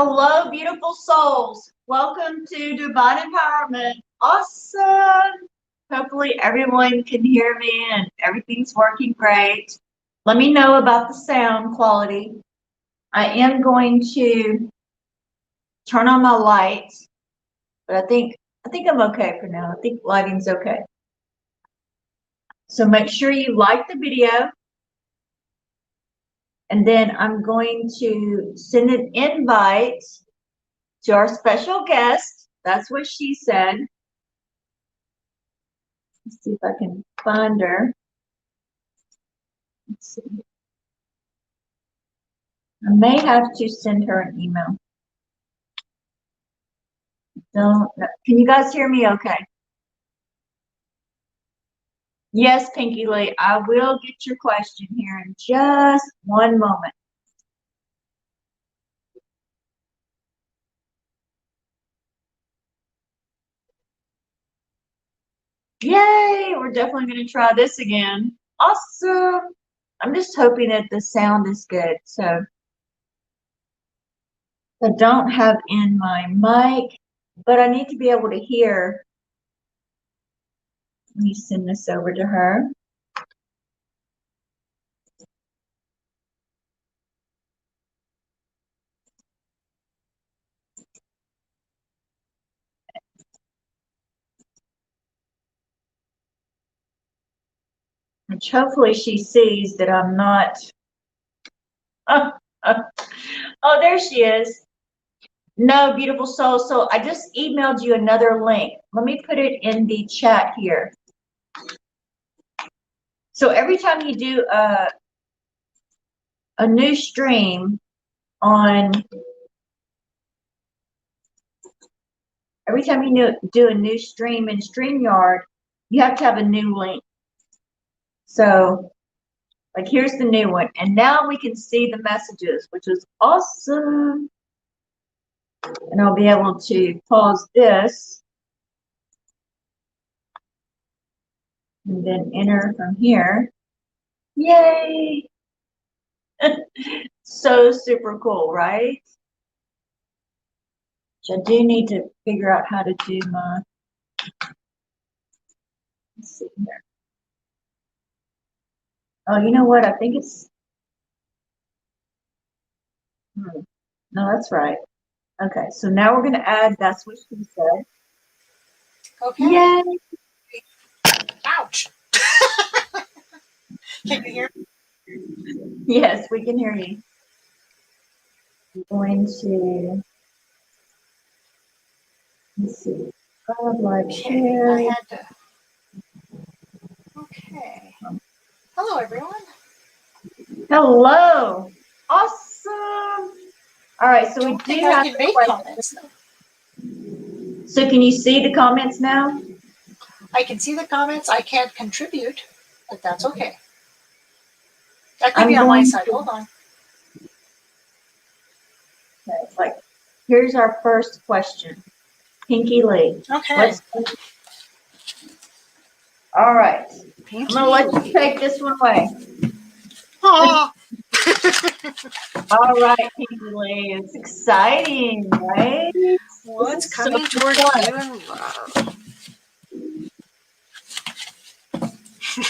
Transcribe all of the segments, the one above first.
Hello, beautiful souls. Welcome to Divine Empowerment. Awesome. Hopefully everyone can hear me and everything's working great. Let me know about the sound quality. I am going to turn on my lights, but I think I'm okay for now. I think lighting's okay. So make sure you like the video. And then I'm going to send an invite to our special guest. That's what she said. Let's see if I can find her. Let's see. I may have to send her an email. Don't know. Can you guys hear me okay? Yes, Pinky Lee, I will get your question here in just one moment. Yay, we're definitely going to try this again. Awesome. I'm just hoping that the sound is good. So I don't have in my mic, but I need to be able to hear. Let me send this over to her. Which hopefully she sees that I'm not. Oh, there she is. No, beautiful soul. So I just emailed you another link. Let me put it in the chat here. So every time you do a new stream on, every time you do a new stream in StreamYard, you have to have a new link. So like here's the new one. And now we can see the messages, which is awesome. And I'll be able to pause this and then enter from here. Yay! So super cool, right? So I do need to figure out how to do my, let's see here. Oh, you know what? I think it's, no, that's right. Okay, so now we're going to add, that's what she said. Okay. Yay! Ouch. Can you hear me? Yes, we can hear you. I'm going to, let's see. Okay, I had to. Okay. Hello, everyone. Hello. Awesome. All right, so we do have I can make comments. So can you see the comments now? I can see the comments. I can't contribute, but that's okay. That could be on my side. Hold on. Okay, like, here's our first question. Pinky Lee. Okay. All right. Pinky I'm going to let you take this one away. Oh. All right, Pinky Lee. It's exciting, right? What's coming towards you in love?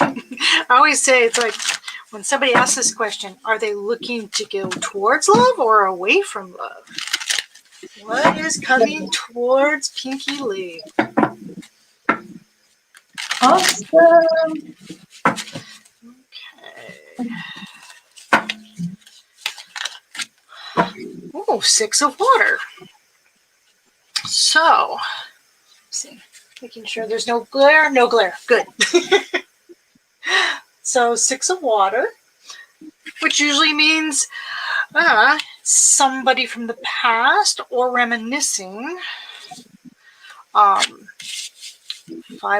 I always say it's like when somebody asks this question, are they looking to go towards love or away from love? What is coming towards Pinky Lee? Awesome. Okay. Oh, 6 of water. So, let's see, making sure there's no glare. No glare. Good. So 6 of water, which usually means somebody from the past or reminiscing. 5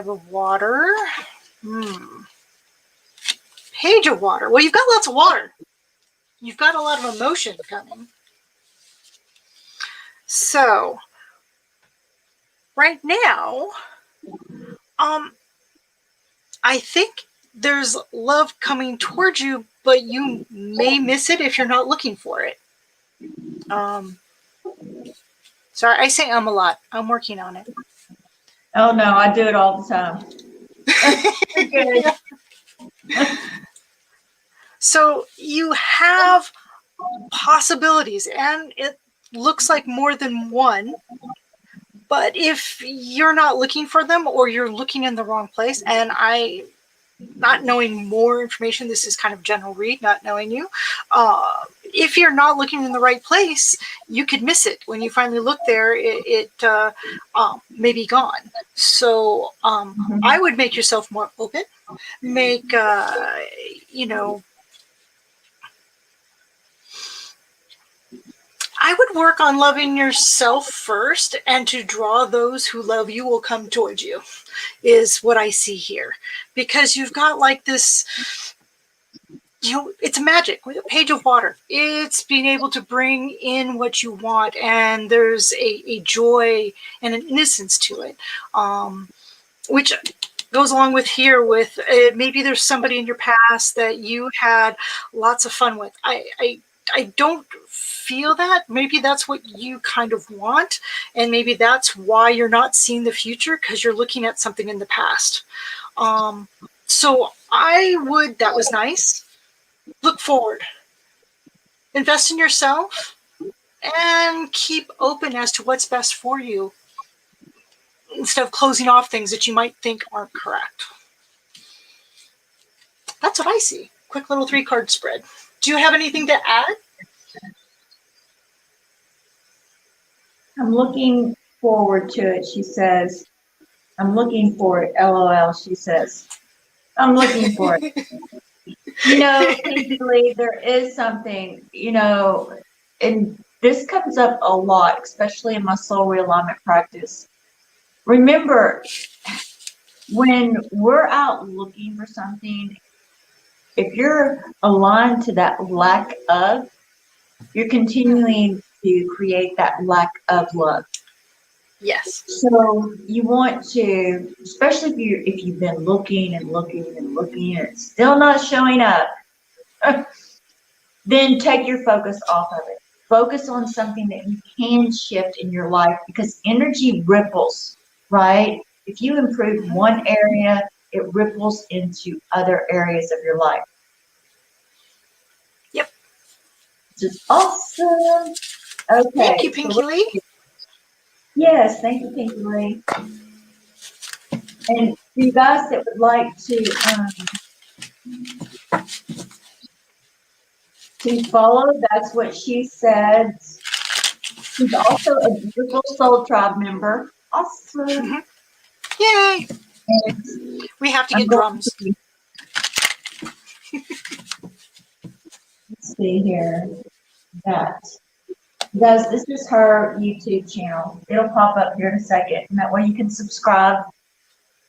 of water. Page of water. Well, you've got lots of water. You've got a lot of emotion coming. So, right now, I think there's love coming towards you, but you may miss it if you're not looking for it. Sorry, I say a lot. I'm working on it. Oh no, I do it all the time. You're good. So you have possibilities, and it looks like more than one. But if you're not looking for them, or you're looking in the wrong place, and not knowing more information, this is kind of general read, not knowing you. If you're not looking in the right place, you could miss it. When you finally look there, it may be gone. So I would make yourself more open. Make, I would work on loving yourself first, and to draw those who love you will come towards you, is what I see here. Because you've got like this, it's magic with a page of water. It's being able to bring in what you want, and there's a joy and an innocence to it, which goes along with here with maybe there's somebody in your past that you had lots of fun with. I don't feel that. Maybe that's what you kind of want, and maybe that's why you're not seeing the future, because you're looking at something in the past. So that was nice. Look forward, invest in yourself, and keep open as to what's best for you, instead of closing off things that you might think aren't correct. That's what I see. Quick little 3-card spread. Do you have anything to add? I'm looking forward to it, she says. I'm looking for it, LOL, she says. I'm looking for it. Usually there is something, and this comes up a lot, especially in my soul realignment practice. Remember, when we're out looking for something, if you're aligned to that lack of, you're continuing to create that lack of love. Yes. So you want to, especially if you've been looking and looking and looking and it's still not showing up, then take your focus off of it. Focus on something that you can shift in your life, because energy ripples, right? If you improve one area, it ripples into other areas of your life. Yep. Which is awesome. Okay. Thank you, Pinky Lee. Yes, thank you, Pinky Lee. And for you guys that would like to follow, that's what she said. She's also a beautiful Soul Tribe member. Awesome. Yay! And We have to get drums. Let's see here. Guys, this is her YouTube channel. It'll pop up here in a second, and that way you can subscribe.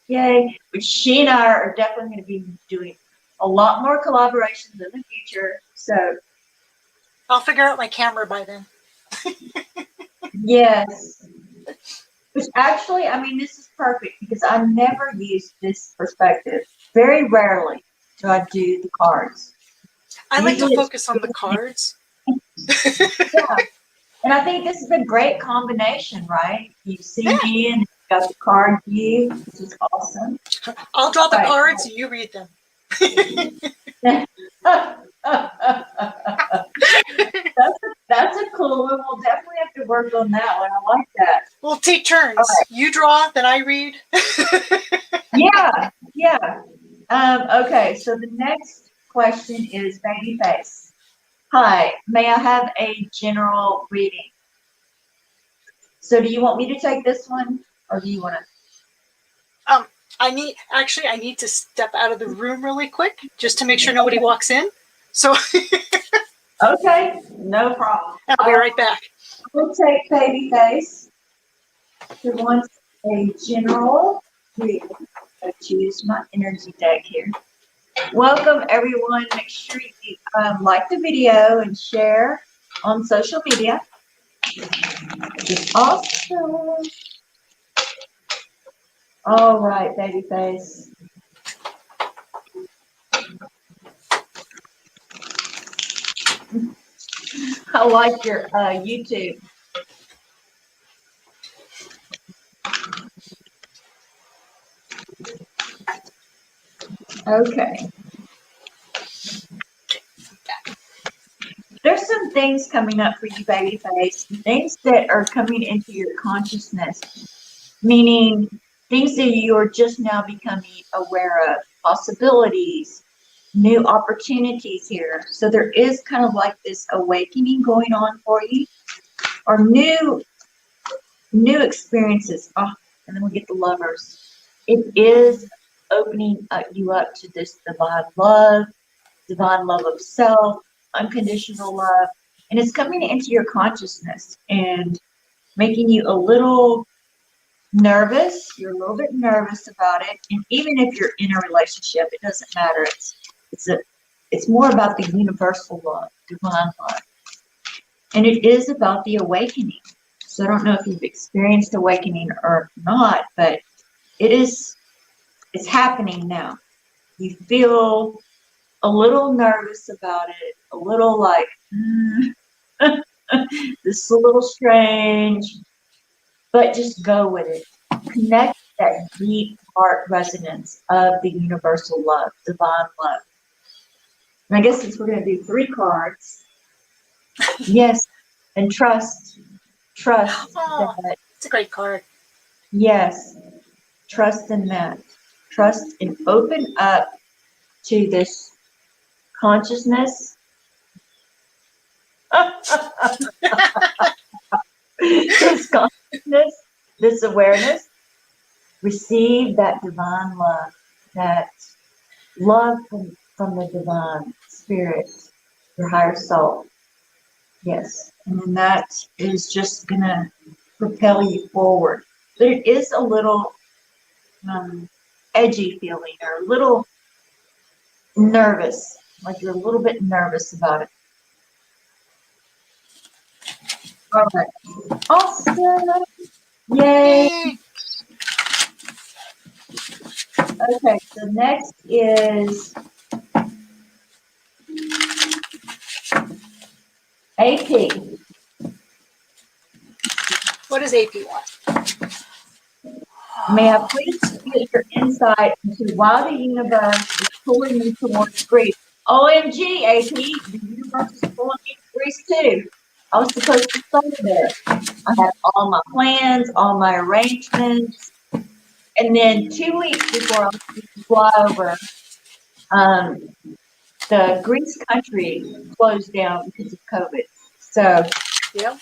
Yay! But she and I are definitely going to be doing a lot more collaborations in the future. So I'll figure out my camera by then. yes. Which actually, this is perfect, because I never use this perspective. Very rarely do I do the cards. I like to focus on the cards. Yeah. And I think this is a great combination, right? You see me and you've got the card view, which is awesome. I'll draw the cards, you read them. That's a cool one. We'll definitely have to work on that one. I like that. We'll take turns. Right. You draw, then I read. Yeah. Okay, so the next question is Babyface. Hi, may I have a general reading? So do you want me to take this one, or do you want to? I need to step out of the room really quick, just to make sure nobody walks in. So. Okay, no problem. I'll be right back. We'll take Babyface, who wants a general reading. I choose my energy deck here. Welcome, everyone. Make sure you like the video and share on social media. It's awesome. All right, Babyface. I like your YouTube. Okay. There's some things coming up for you, babyface. Things that are coming into your consciousness, meaning things that you're just now becoming aware of, possibilities, new opportunities here. So there is kind of like this awakening going on for you, or new experiences. Oh, and then we get the lovers. It is opening you up to this divine love of self, unconditional love, and it's coming into your consciousness and making you a little nervous. You're a little bit nervous about it, and even if you're in a relationship, it doesn't matter. It's more about the universal love, divine love, and it is about the awakening. So I don't know if you've experienced awakening or not, but it's happening now. You feel a little nervous about it, a little like, this is a little strange, but just go with it. Connect that deep heart resonance of the universal love, divine love. And I guess since we're going to do 3 cards, yes, and trust Oh, that, it's a great card. yes, trust in that. Trust and open up to this consciousness. This consciousness, this awareness, receive that divine love, that love from the divine spirit, your higher soul. Yes. And then that is just going to propel you forward. But it is a little edgy feeling, or a little nervous, like you're a little bit nervous about it. All right. Awesome. Yay. Yay. Okay, so next is AP. What does AP want? May I please get your insight into why the universe is pulling me towards Greece? OMG, AP, the universe is pulling me to Greece too. I was supposed to stay there. I had all my plans, all my arrangements, and then 2 weeks before I was supposed to fly over, the Greece country closed down because of COVID. So, Yeah.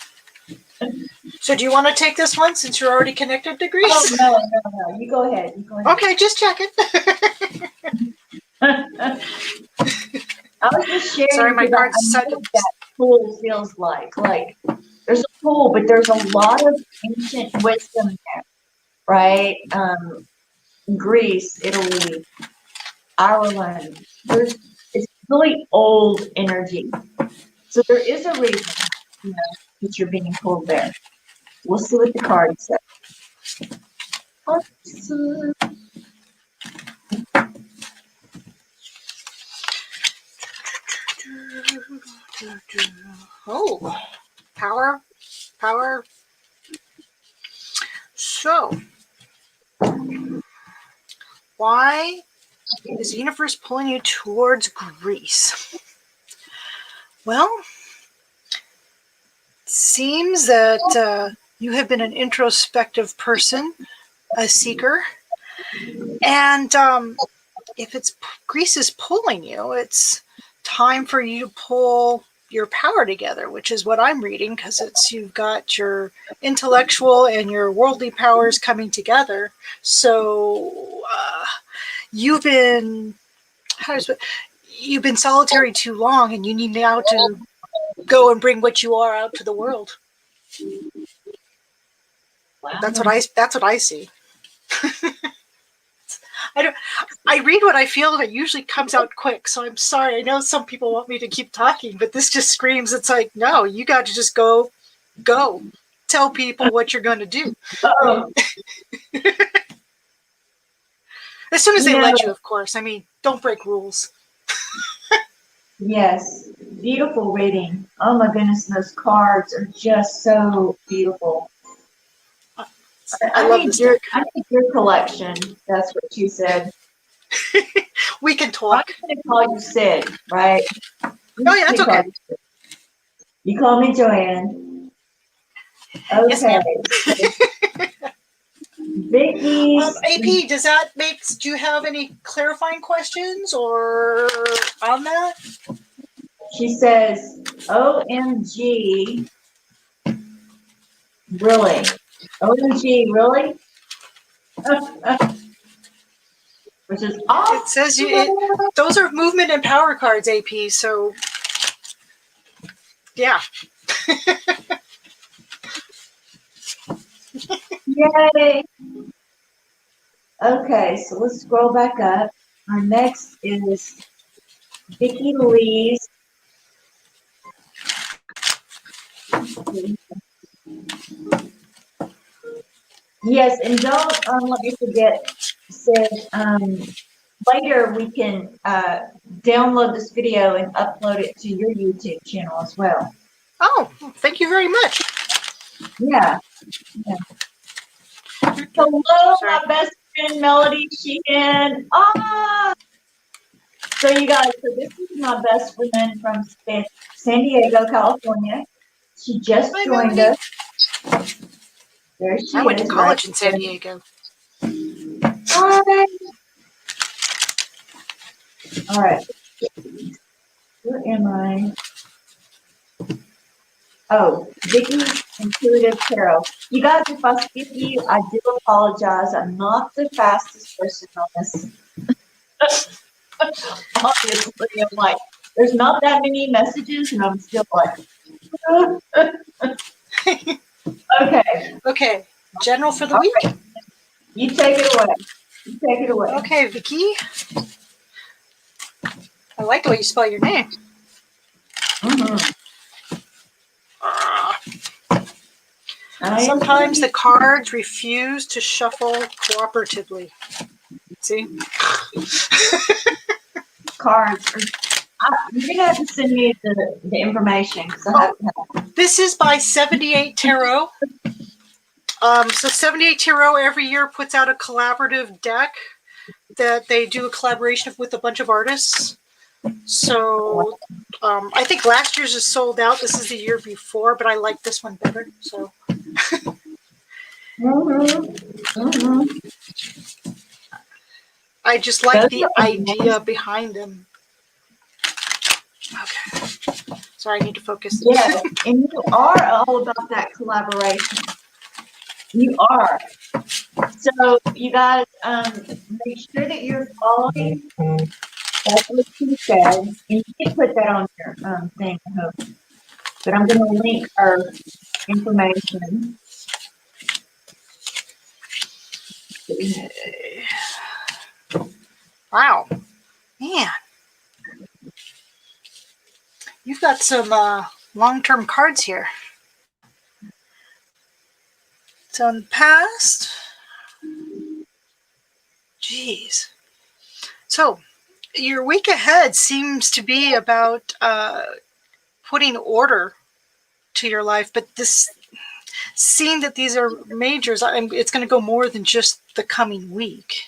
So do you want to take this one since you're already connected to Greece? oh no, you go ahead. You go ahead. Okay, just checking. I was just sharing. Sorry, my because card's I know decided. what that pool feels like. Like there's a pool, but there's a lot of ancient wisdom there, right? Greece, Italy, Ireland. It's really old energy. So there is a reason, that you're being pulled there. We'll see what the card says. Oh, power. So, why is the universe pulling you towards Greece? Well, it seems that you have been an introspective person, a seeker, and if Greece is pulling you, it's time for you to pull your power together, which is what I'm reading, because you've got your intellectual and your worldly powers coming together. So you've been solitary too long, and you need now to go and bring what you are out to the world. Wow. That's what I see. I read what I feel, and it usually comes out quick. So I'm sorry. I know some people want me to keep talking, but this just screams. It's like, no, you got to just go. Tell people what you're going to do. Oh. As soon as they let you, of course. I mean, don't break rules. Yes, beautiful reading. Oh my goodness, those cards are just so beautiful. I love this deck. I need your collection. That's what she said. We can I'm talk. gonna call you Sid, right? Oh yeah, that's okay. You call me Joanne. Yes, ma'am. Okay. Vicky's. AP, does that make? Do you have any clarifying questions or on that? She says, OMG, really? OMG, really? Which is awesome. It says those are movement and power cards, AP. So yeah. Yay. Okay, so let's scroll back up. Our next is Vicky Louise. Yes, and don't let me forget, Sid, later we can download this video and upload it to your YouTube channel as well. Oh, thank you very much. Yeah. Hello, my best friend Melody Sheehan. So you guys, so this is my best friend from San Diego, California. She just Hi, joined Melody. us. There she is. I went to college in right San there. Diego. Hi. All right. Where am I? Oh, Vicky's Intuitive Tarot. You guys, if I skip you, I do apologize. I'm not the fastest person on this. Obviously, I'm like, there's not that many messages, and I'm still like, okay. Okay, general for the week. Right. You take it away. You take it away. Okay, Vicky. I like the way you spell your name. Mm-hmm. Sometimes the cards refuse to shuffle cooperatively. See? Cards. You're gonna have to send me the information because I haven't. This is by 78 Tarot. So 78 Tarot every year puts out a collaborative deck that they do a collaboration with a bunch of artists. So I think last year's is sold out. This is the year before, but I like this one better. So. I just like the idea behind them. Okay. Sorry, I need to focus. Yeah, and you are all about that collaboration. You are. So you guys make sure that you're following. That's what she said. And you can put that on your thing, I hope. But I'm going to link her information. Wow. Man. You've got some long-term cards here. So in the past. Jeez. So your week ahead seems to be about putting order to your life, but this, seeing that these are majors, it's going to go more than just the coming week.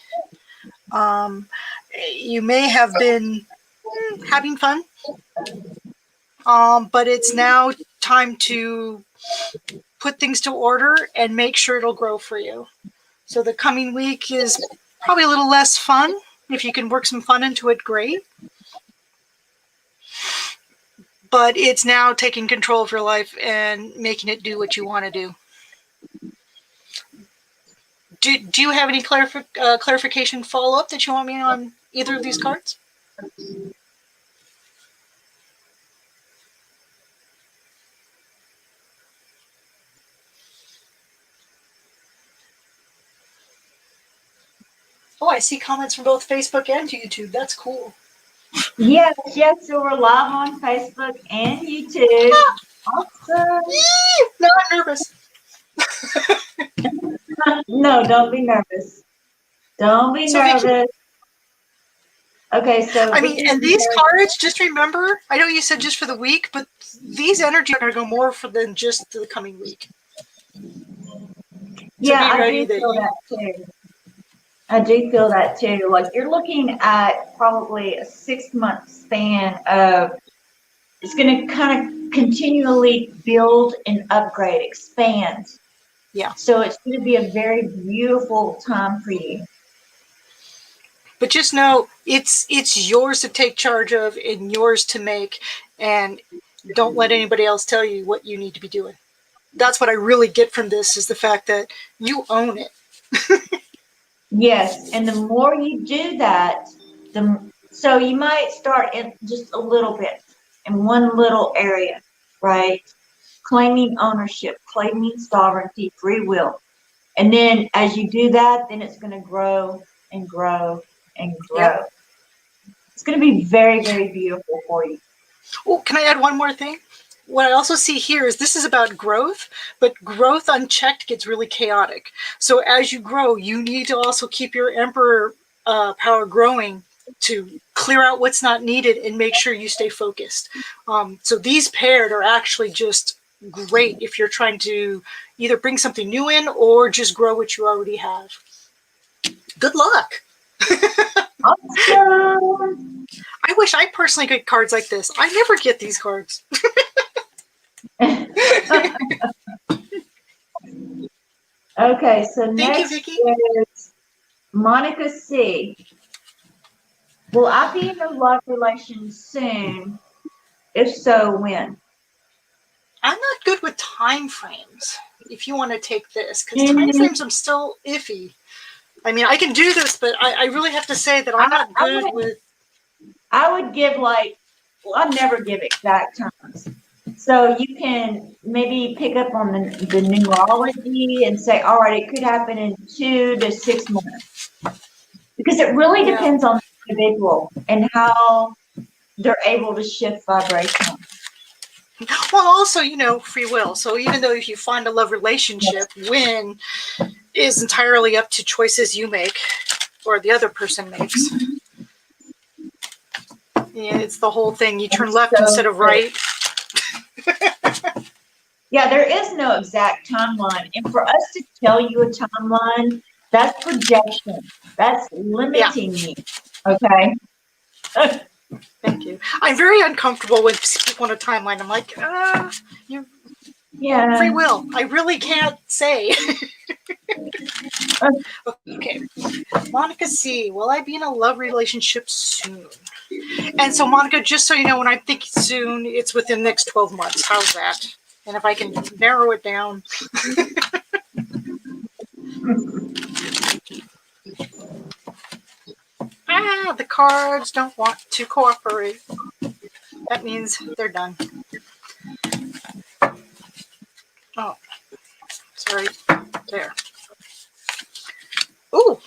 You may have been having fun, but it's now time to put things to order and make sure it'll grow for you. So the coming week is probably a little less fun. If you can work some fun into it, great. But it's now taking control of your life and making it do what you want to do. Do you have any clarification follow-up that you want me on either of these cards? Oh, I see comments from both Facebook and YouTube. That's cool. Yes, so we're live on Facebook and YouTube. Awesome. No, I'm nervous. No, don't be nervous. Don't be nervous. Okay, so I mean, and these cards, just remember, I know you said just for the week, but these energies are going to go more than just the coming week. Yeah, I do feel that too. I do feel that too. Like you're looking at probably a 6 month span of it's going to kind of continually build and upgrade, expand. Yeah. So it's going to be a very beautiful time for you. But just know it's yours to take charge of and yours to make, and don't let anybody else tell you what you need to be doing. That's what I really get from this, is the fact that you own it. Yes, and the more you do that, so you might start in just a little bit in one little area, right? Claiming ownership, claiming sovereignty, free will. And then as you do that, then it's going to grow and grow and Yep. grow. It's going to be very, very beautiful for you. Oh, can I add one more thing? What I also see here is this is about growth, but growth unchecked gets really chaotic. So as you grow, you need to also keep your emperor power growing to clear out what's not needed and make sure you stay focused. So these paired are actually just great if you're trying to either bring something new in or just grow what you already have. Good luck. Awesome. I wish I personally get cards like this. I never get these cards. Okay, so Thank next you, Vicki. is Monica C. Will I be in a love relation soon? If so, when? I'm not good with time frames. If you want to take this, because time frames I'm still iffy. I mean, I can do this, but I really have to say that I'm not good with. I would give well, I never give exact times. So you can maybe pick up on the numerology and say, all right, it could happen in 2 to 6 months. Because it really depends on the individual and how they're able to shift vibration. Well, also, free will. So even though if you find a love relationship, when is entirely up to choices you make or the other person makes. Yeah, it's the whole thing. You turn left instead of right. Yeah, there is no exact timeline. And for us to tell you a timeline, that's projection. That's limiting you. Okay? Thank you. I'm very uncomfortable when people on a timeline. I'm like, yeah. Free will. I really can't say. Okay. Monica C. Will I be in a love relationship soon? And so, Monica, just so you know, when I think soon, it's within the next 12 months. How's that? And if I can narrow it down. The cards don't want to cooperate. That means they're done. Oh, sorry. There. Ooh.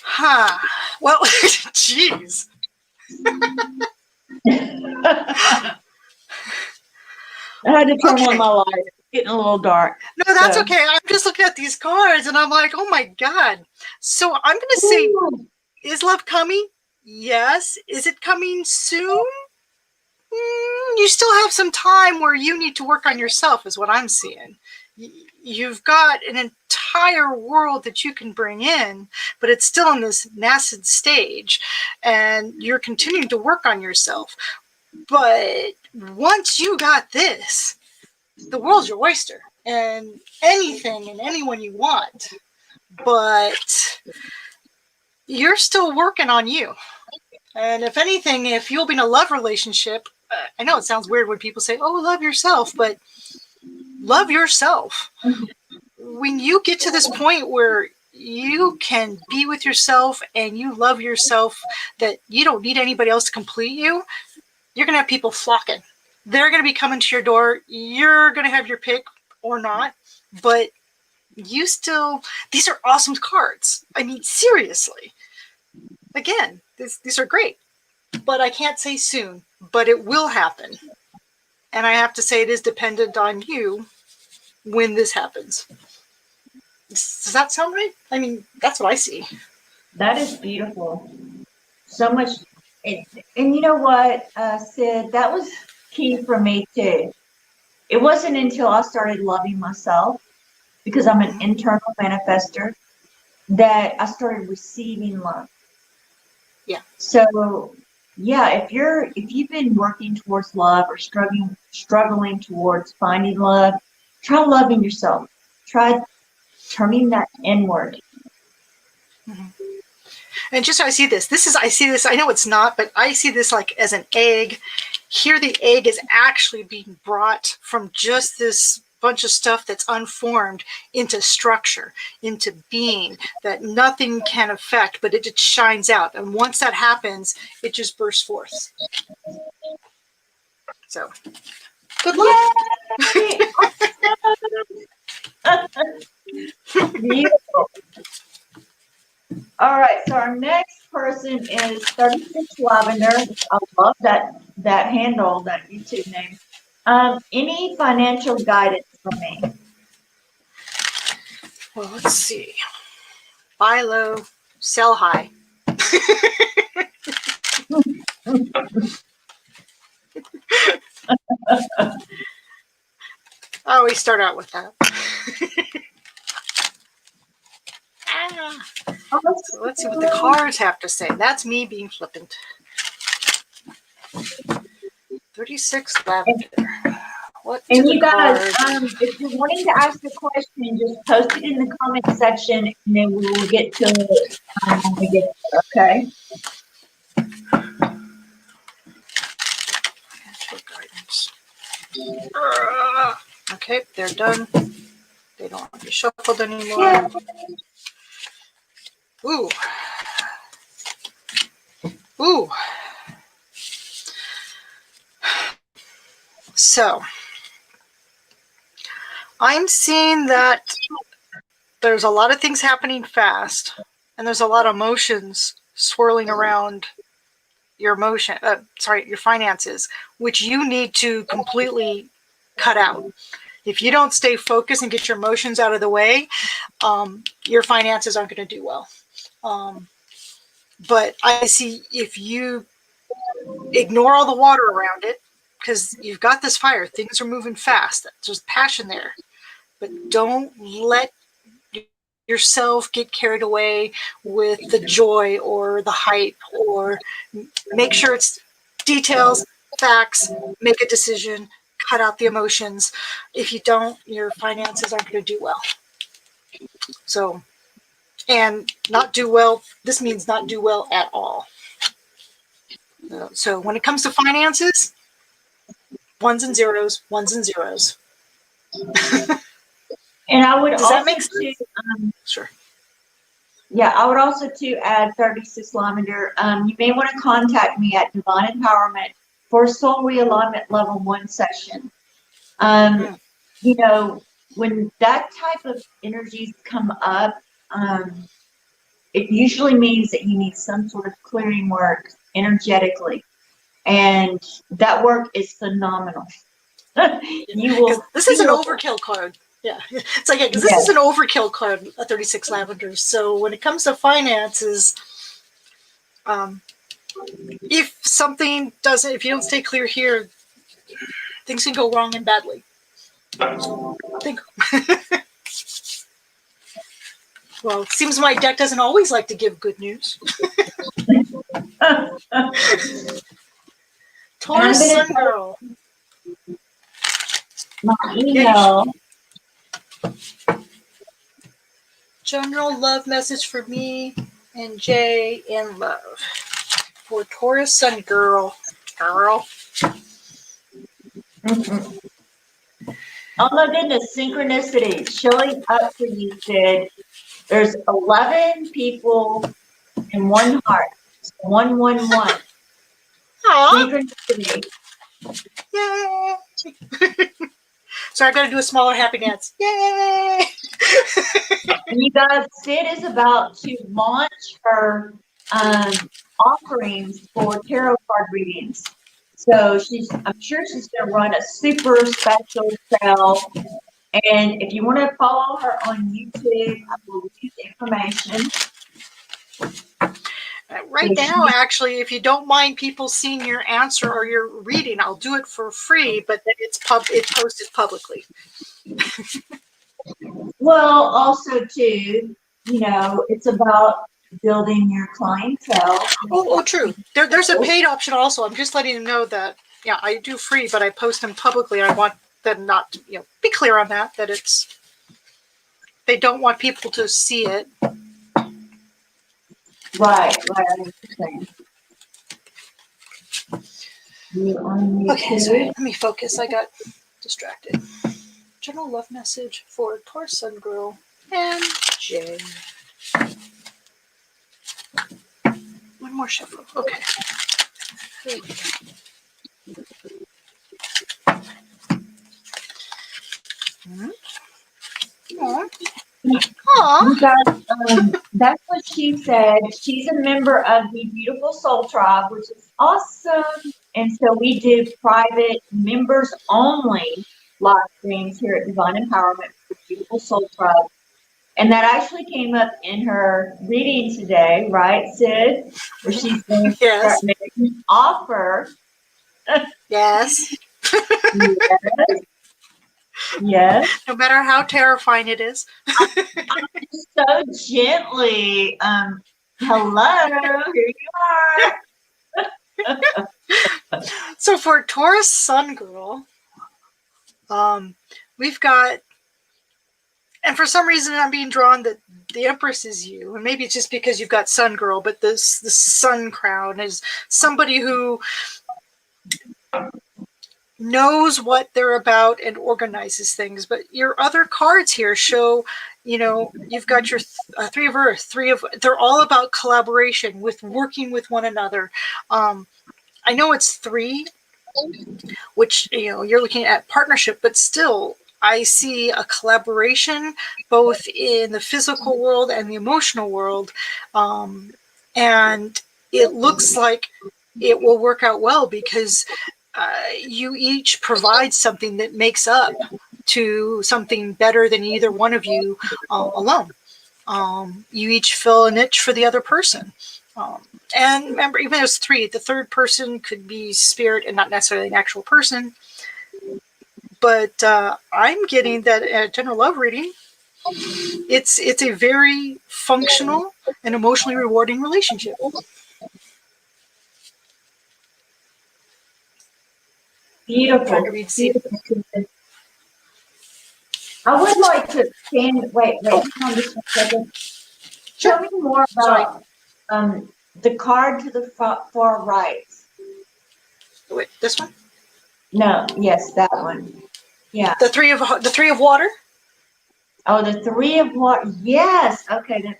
Huh. Well, jeez. I had to turn on my light. It's getting a little dark. No, that's okay. I'm just looking at these cards and I'm like, oh my God. So I'm going to say, is love coming? Yes. Is it coming soon? You still have some time where you need to work on yourself, is what I'm seeing. You've got an entire world that you can bring in, but it's still in this nascent stage, and you're continuing to work on yourself. But once you got this, the world's your oyster, and anything and anyone you want. But you're still working on you. And if anything, if you'll be in a love relationship, I know it sounds weird when people say, oh, love yourself, but love yourself. When you get to this point where you can be with yourself and you love yourself, that you don't need anybody else to complete you, you're going to have people flocking. They're going to be coming to your door. You're going to have your pick or not, but you still, these are awesome cards. I mean, seriously. Again, these are great, but I can't say soon, but it will happen. And I have to say it is dependent on you when this happens. Does that sound right? I mean, that's what I see. That is beautiful. So much. And you know what, Sid, that was key for me too. It wasn't until I started loving myself, because I'm an internal manifester, that I started receiving love. Yeah. So yeah, if you've been working towards love or struggling towards finding love, try loving yourself. Try turning that inward. Mhm. And just so I see this, I know it's not, but I see this like as an egg. Here, the egg is actually being brought from just this bunch of stuff that's unformed into structure, into being that nothing can affect, but it just shines out. And once that happens, it just bursts forth. So, good luck. Yay! Beautiful. All right, so our next person is 36 Lavender. I love that handle, that YouTube name. Any financial guidance for me? Well, let's see. Buy low, sell high. I always start out with that. So let's see what the cards have to say. That's me being flippant. 36 Lavender. What do And the you guys, cards? if you're wanting to ask a question, just post it in the comment section, and then we will get to it when we get there. Okay. Guidance. Okay, they're done. They don't want to be shuffled anymore. Yeah. Ooh. Ooh. So, I'm seeing that there's a lot of things happening fast, and there's a lot of emotions swirling around your your finances, which you need to completely cut out. If you don't stay focused and get your emotions out of the way, your finances aren't going to do well. But I see if you ignore all the water around it, because you've got this fire, things are moving fast. There's passion there, but don't let yourself get carried away with the joy or the hype, or make sure it's details, facts, make a decision, cut out the emotions. If you don't, your finances aren't going to do well. So, and not do well, this means not do well at all. So when it comes to finances, ones and zeros, ones and zeros. And I would Does that also make sense? too, Sure. yeah, I would also too add 36 Lavender. You may want to contact me at Divine Empowerment for Soul Realignment Level 1 session. You know, when that type of energies come up, it usually means that you need some sort of clearing work energetically. And that work is phenomenal. You will. This is an feel- overkill card. Yeah, it's like, because this Yes. is an overkill card, a 36 Lavender. So when it comes to finances, if something doesn't, if you don't stay clear here, things can go wrong and badly. So think. Well, it seems my deck doesn't always like to give good news. Taurus Sun Girl. My email. General love message for me and Jay in love. For Taurus Sun Girl. Girl. Mm-hmm. Oh my goodness, synchronicity showing up for you, Sid. There's 11 people in one heart. 111. Synchronicity. Yay! So I've got to do a smaller happy dance. Yay! And you guys, Sid is about to launch her offerings for tarot card readings. So I'm sure she's going to run a super special sale. And if you want to follow her on YouTube, I will leave the information. Right now, actually, if you don't mind people seeing your answer or your reading, I'll do it for free, but then it's posted publicly. Well, also too, it's about building your clientele. Oh, true. There's a paid option also. I'm just letting them know that, yeah, I do free, but I post them publicly. I want them not to, be clear on that they don't want people to see it. Right, I understand. You on Okay, sorry. YouTube? Let me focus. I got distracted. General love message for Taurus Sun Girl and Jay. One more shuffle. Okay. There we go. Aww. You guys, that's what she said. She's a member of the Beautiful Soul Tribe, which is awesome. And so we do private members only live streams here at Divine Empowerment for Beautiful Soul Tribe. And that actually came up in her reading today, right, Sid? Where she's going to Yes. start making an offer. Yes. Yes. Yes. No matter how terrifying it is. So gently. Hello, here you are. So for Taurus Sun Girl, we've got, and for some reason I'm being drawn that the Empress is you, and maybe it's just because you've got Sun Girl, but the Sun Crown is somebody who knows what they're about and organizes things. But your other cards here show, you've got your Three of Earth, they're all about collaboration, with working with one another. I know it's 3, which, you're looking at partnership, but still I see a collaboration both in the physical world and the emotional world. And it looks like it will work out well because you each provide something that makes up to something better than either one of you alone. You each fill a niche for the other person. And remember, even though it's 3, the third person could be spirit and not necessarily an actual person. But I'm getting that general love reading, it's a very functional and emotionally rewarding relationship. Beautiful. Beautiful. I would like to expand. Wait, hang on just a second. Tell me more about the card to the far right. Wait, this one? No, yes, that one. Yeah. The three of water. Oh, the 3 of water. Yes. Okay.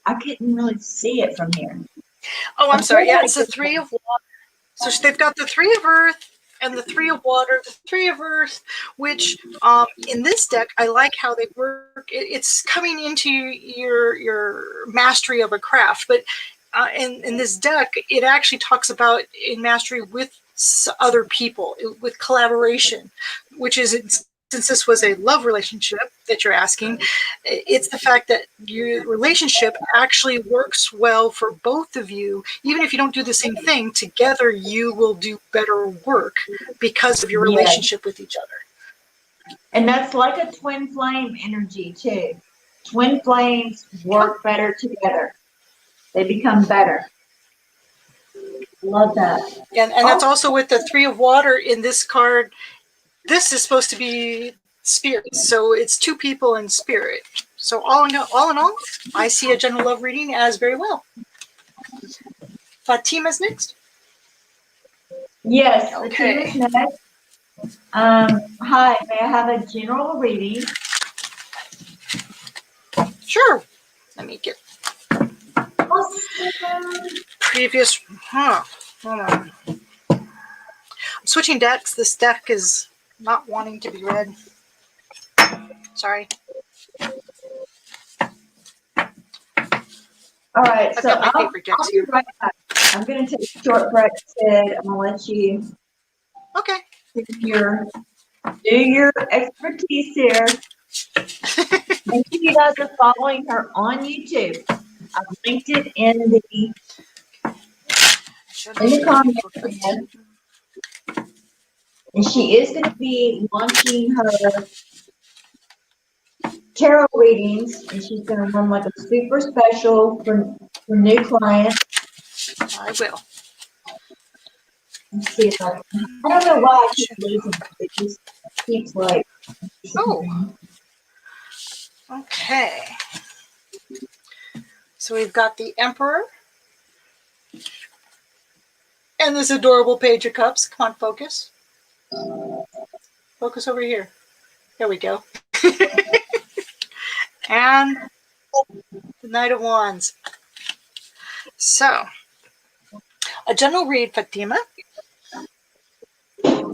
I couldn't really see it from here. Oh, I'm sorry. Yeah, it's the 3 of water. So they've got the 3 of earth and the 3 of water, the 3 of earth, which in this deck, I like how they work. It's coming into your mastery of a craft, but in this deck, it actually talks about in mastery with other people, with collaboration, which is, since this was a love relationship that you're asking, it's the fact that your relationship actually works well for both of you. Even if you don't do the same thing, together you will do better work because of your relationship with each other. And that's like a twin flame energy too. Twin flames work better together. They become better. Love that. And that's also with the 3 of water in this card. This is supposed to be spirit, so it's 2 people in spirit. So all in all, I see a general love reading as very well. Fatima's next. Yes. Okay. Fatima's next. Hi, may I have a general reading? Sure. Let me get Awesome. previous. Hold on. I'm switching decks. This deck is not wanting to be read. Sorry. All right, I've so got my I'll favorite decks be here. right back. I'm going to take a short break, Sid. I'm going to let you Okay. do your expertise here. Make sure you guys are following her on YouTube. I've linked it in the comments again. And she is going to be launching her tarot readings, and she's going to run like a super special for new clients. I will. Let's see if I don't know why I keep losing it. It just keeps like. Oh. Okay. So we've got the Emperor and this adorable Page of Cups. Come on, focus. Focus over here. There we go. And the Knight of Wands. So, a general read, Fatima.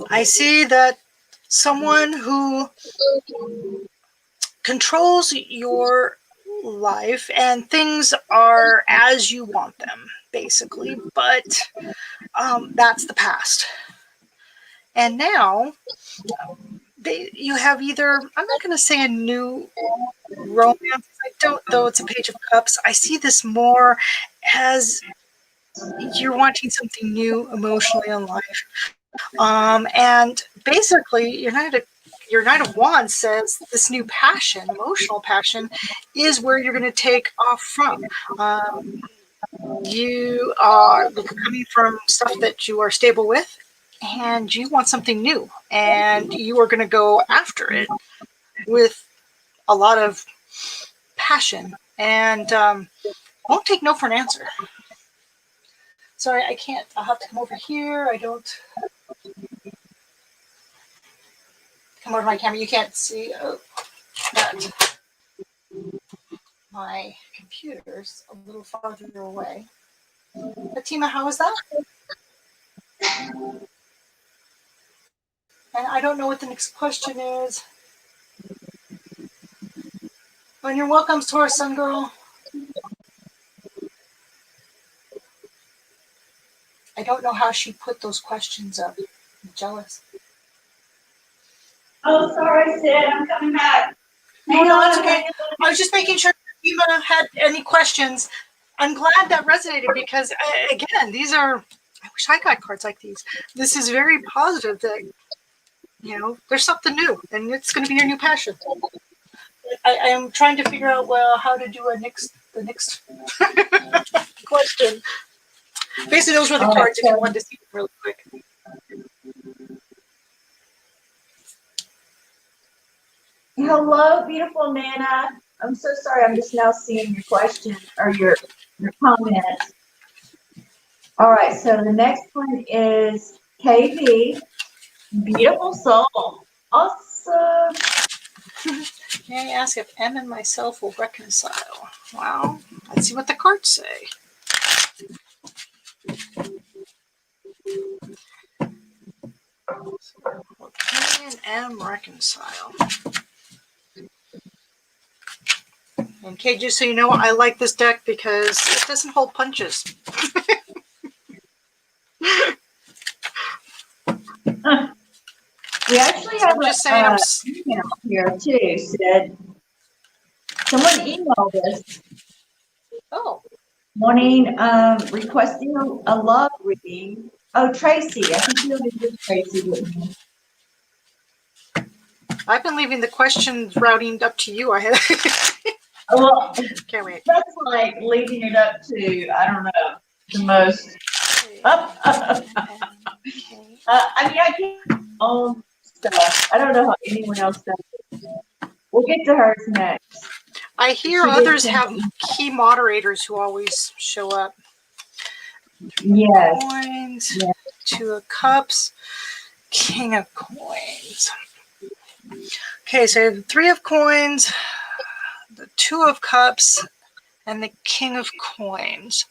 I see that someone who controls your life and things are as you want them, basically, but that's the past. And now you have either, I'm not going to say a new romance, I don't, though it's a Page of Cups. I see this more as you're wanting something new emotionally in life. And basically, your Knight of Wands says this new passion, emotional passion, is where you're going to take off from. You are coming from stuff that you are stable with, and you want something new, and you are going to go after it with a lot of passion, and won't take no for an answer. Sorry, I can't. I'll have to come over here. I don't come over to my camera. You can't see that. My computer's a little farther away. Fatima, how is that? And I don't know what the next question is. Oh, and you're welcome, Taurus Sun Girl. I don't know how she put those questions up. I'm jealous. Oh, sorry, Sid. I'm coming back. No, it's okay. I was just making sure Fatima had any questions. I'm glad that resonated because, again, these are, I wish I got cards like these. This is very positive that, there's something new and it's going to be your new passion. I am trying to figure out, well, how to do the next question. Basically, those were the cards if you wanted to see them really quick. Hello, beautiful Nana. I'm so sorry. I'm just now seeing your question or your comment. All right. So the next one is KV. Beautiful soul. Awesome. May I ask if M and myself will reconcile? Well, let's see what the cards say. Will K and M reconcile? And Kay, just so you know, I like this deck because it doesn't hold punches. We actually have just saying, email here too. Said someone emailed us. Oh. Wanting requesting a love reading. Oh, Tracy. I think you already did Tracy with me. I've been leaving the questions routing up to you. I have. Well, can't wait. That's like leaving it up to, I don't know, the most. I mean, I can't own stuff. I don't know how anyone else does it. We'll get to hers next. I hear others have key moderators who always show up. Yes. Coins, yes. Two of Cups, King of Coins. Okay, so I have Three of Coins, the Two of Cups, and the King of Coins.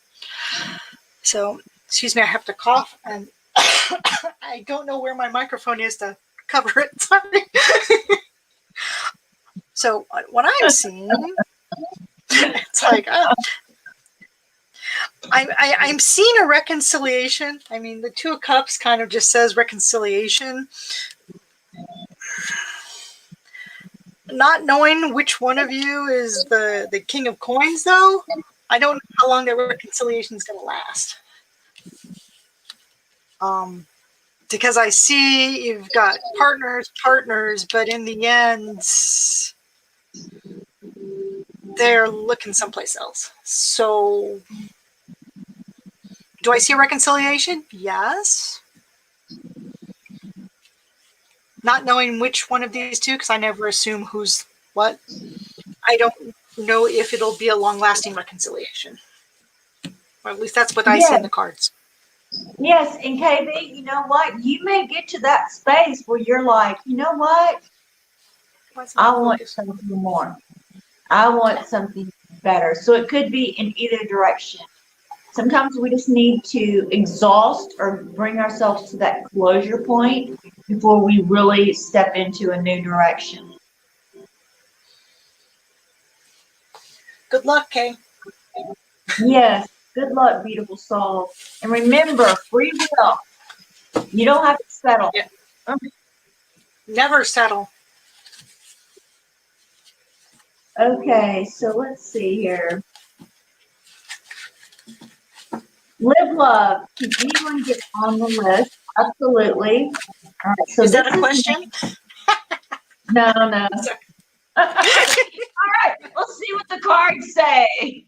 So, excuse me, I have to cough, and I don't know where my microphone is to cover it. Sorry. So, what I'm seeing, it's like, I'm seeing a reconciliation. I mean, the Two of Cups kind of just says reconciliation. Not knowing which one of you is the King of Coins, though, I don't know how long that reconciliation is going to last. Because I see you've got partners, but in the end, they're looking someplace else. So, do I see a reconciliation? Yes. Not knowing which one of these two, because I never assume who's what. I don't know if it'll be a long-lasting reconciliation. Or at least that's what I see in the cards. Yes, and KB, you know what? You may get to that space where you're like, you know what? I want something more. I want something better. So it could be in either direction. Sometimes we just need to exhaust or bring ourselves to that closure point before we really step into a new direction. Good luck, Kay. Yes. Good luck, beautiful soul. And remember, free will. You don't have to settle. Yeah. Never settle. Okay, so let's see here. Live love. Can anyone get on the list? Absolutely. All right, so is that a question? No. All right, let's see what the cards say.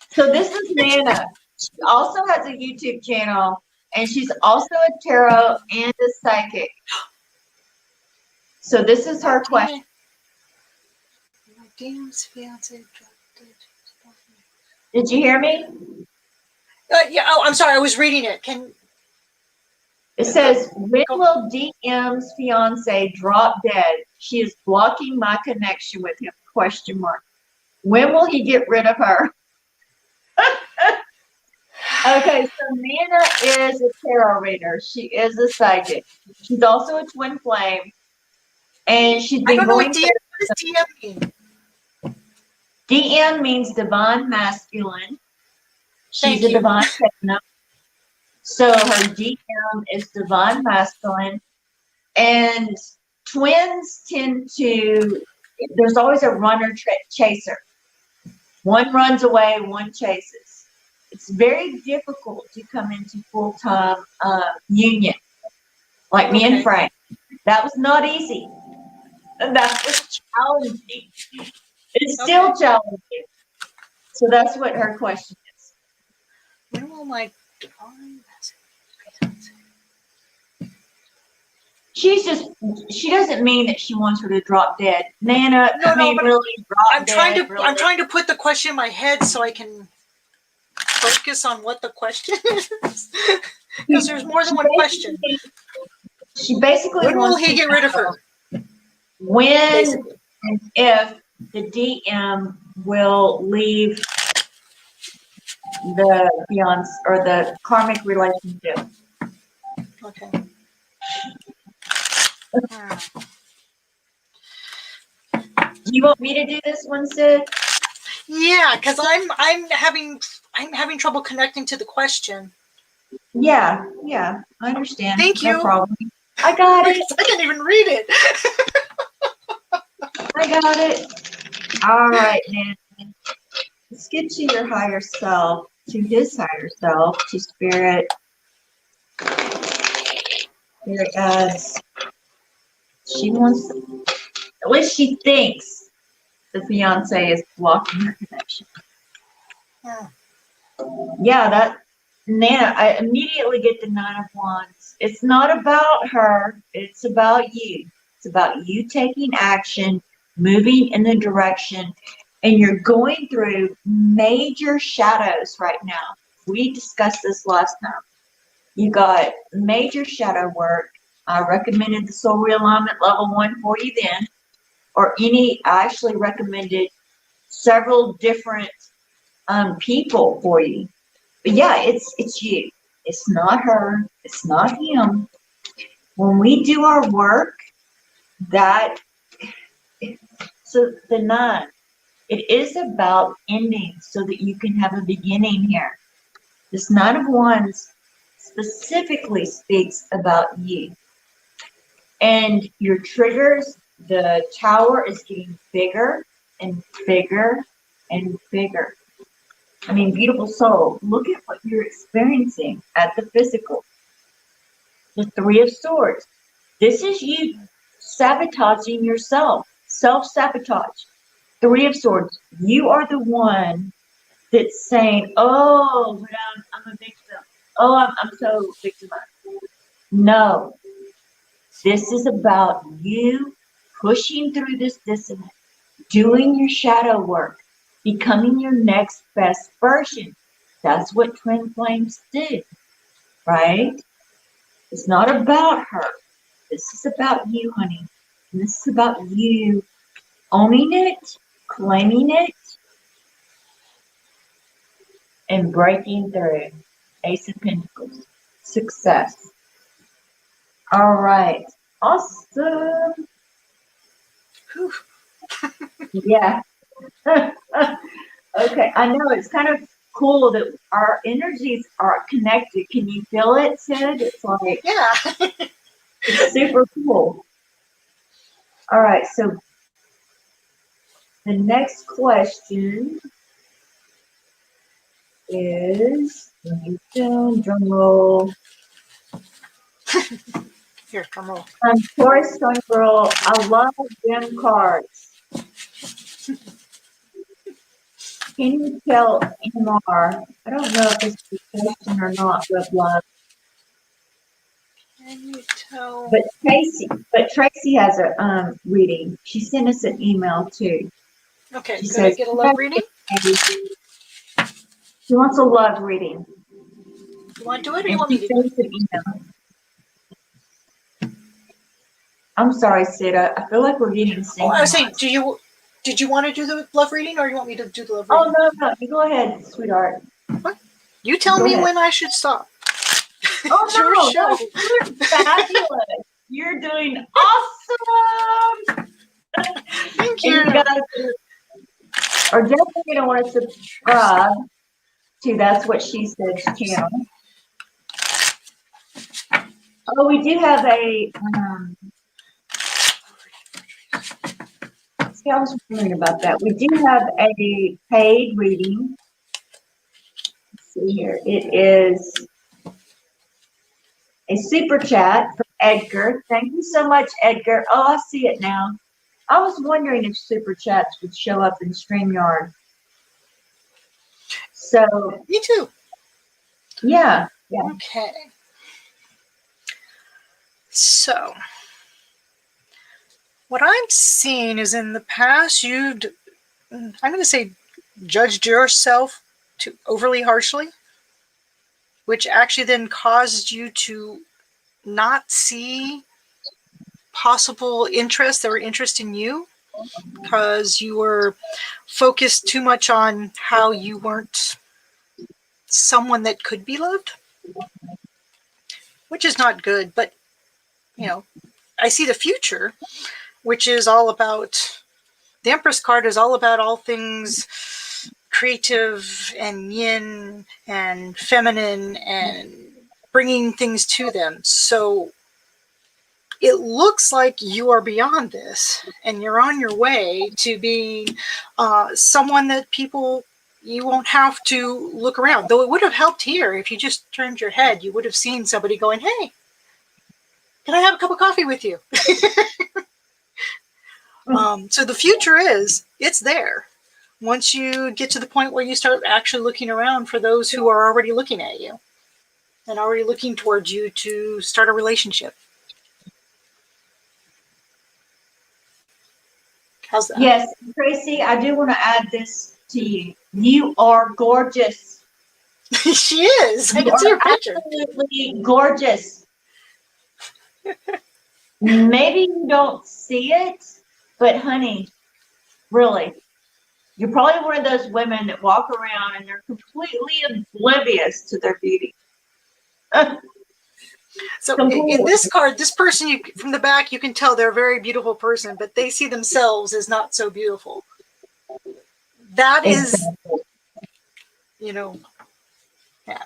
So this is Nana. She also has a YouTube channel, and she's also a tarot and a psychic. So this is her question. My DM's fiance. Did you hear me? Yeah. Oh, I'm sorry. I was reading it. It says, when will DM's fiance drop dead? She is blocking my connection with him, question mark. When will he get rid of her? Okay, so Nana is a tarot reader. She is a psychic. She's also a twin flame. And she's been I don't know going what DM mean. DM means divine masculine. She's a divine feminine. So her DM is divine masculine. And twins tend to, there's always a runner chaser. One runs away, one chases. It's very difficult to come into full-time union, like me and Frank. That was not easy. That was challenging. It's still challenging. So that's what her question is. When will my divine she doesn't mean that she wants her to drop dead. Nana, really drop dead. I'm trying to put the question in my head so I can focus on what the question is. Because there's more than one question. She basically when will he get rid of her? When and if the DM will leave the fiance or the karmic relationship. Okay. Do you want me to do this one, Sid? Yeah, because I'm having trouble connecting to the question. Yeah, I understand. Thank you. No problem. I got it. I can't even read it. I got it. All right, Nancy. Let's get to your higher self, to his higher self, to spirit. Here it goes. She wants, at least she thinks the fiance is blocking her connection. Yeah, Nana, I immediately get the 9 of Wands. It's not about her. It's about you. It's about you taking action, moving in the direction, and you're going through major shadows right now. We discussed this last time. You got major shadow work. I recommended the Soul Realignment Level 1 for you then, I actually recommended several different people for you. But yeah, it's you. It's not her. It's not him. When we do our work, so the 9, it is about ending so that you can have a beginning here. This 9 of Wands specifically speaks about you. And your triggers, the tower is getting bigger and bigger and bigger. I mean, beautiful soul, look at what you're experiencing at the physical. The Three of Swords. This is you sabotaging yourself. Self-sabotage. Three of Swords. You are the one that's saying, oh, but I'm a victim. Oh, I'm so victimized. No, this is about you pushing through this dissonance, doing your shadow work, becoming your next best version. That's what twin flames do, right? It's not about her. This is about you, honey. And this is about you owning it, claiming it, and breaking through. Ace of Pentacles. Success. All right. Awesome. Whew. Yeah. Okay. I know it's kind of cool that our energies are connected. Can you feel it, Sid? It's like, Yeah. it's super cool. All right. So the next question is, drum roll. Here, drum roll. Taurus Stone Girl, I love gem cards. Can you tell MR? I don't know if this is a question or not, but love. Can you tell? But Tracy has a reading. She sent us an email too. Okay, She could I says get a love reading? she wants a love reading. You want to do it, or you And want she me to do sent us an email. I'm sorry, Sid. I feel like we're getting the it? same. Oh, I was saying, did you want to do the love reading, or you want me to do the love Oh reading? no, you go ahead, sweetheart. What? You tell Go me ahead. when I should stop. Oh It's your no, show. you're fabulous. You're doing awesome. Thank And you you. guys are definitely going to want to subscribe to That's What She Said channel. Oh, we do have a, see, I was wondering about that. We do have a paid reading. Let's see here. It is a super chat from Edgar. Thank you so much, Edgar. Oh, I see it now. I was wondering if super chats would show up in StreamYard. So, Me too. yeah. Okay. So, what I'm seeing is in the past, I'm going to say, judged yourself too overly harshly, which actually then caused you to not see possible interests that were interest in you, because you were focused too much on how you weren't someone that could be loved, which is not good. But, I see the future, which is all about, the Empress card is all about all things creative and yin and feminine and bringing things to them. So it looks like you are beyond this and you're on your way to being someone that you won't have to look around. Though it would have helped here if you just turned your head, you would have seen somebody going, hey, can I have a cup of coffee with you? So the future it's there. Once you get to the point where you start actually looking around for those who are already looking at you and already looking towards you to start a relationship. How's that? Yes, Tracy, I do want to add this to you. You are gorgeous. She is. I You can see her are picture. absolutely gorgeous. Maybe you don't see it, but honey, really, you're probably one of those women that walk around and they're completely oblivious to their beauty. So in Completely. this card, this person, from the back, you can tell they're a very beautiful person, but they see themselves as not so beautiful. That is, Exactly. yeah.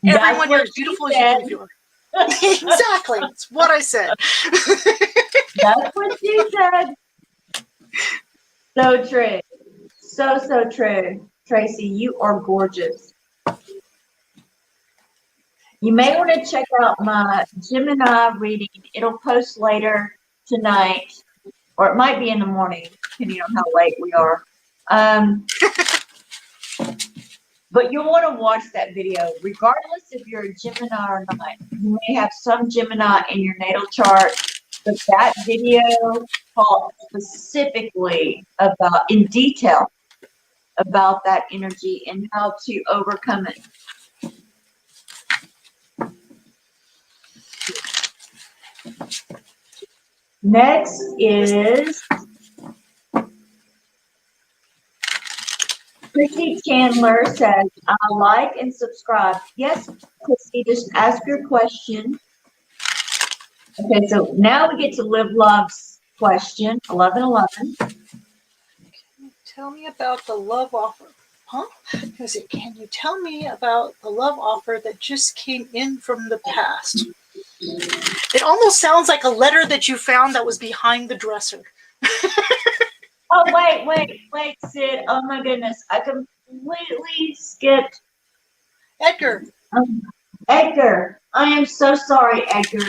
Everyone, you're as she beautiful as said. you think you are. Exactly. It's what I said. That's what she said. So true. So true. Tracy, you are gorgeous. You may want to check out my Gemini reading. It'll post later tonight, or it might be in the morning, depending on how late we are. But you'll want to watch that video, regardless if you're a Gemini or not. You may have some Gemini in your natal chart, but that video talks specifically about, in detail, about that energy and how to overcome it. Next is Chrissy Chandler says, I like and subscribe. Yes, Chrissy, just ask your question. Okay, so now we get to Live Love's question, 1111. Tell me about the love offer. Huh? Can you tell me about the love offer that just came in from the past? It almost sounds like a letter that you found that was behind the dresser. Oh, wait, Sid. Oh my goodness. I completely skipped Edgar. Edgar. I am so sorry, Edgar.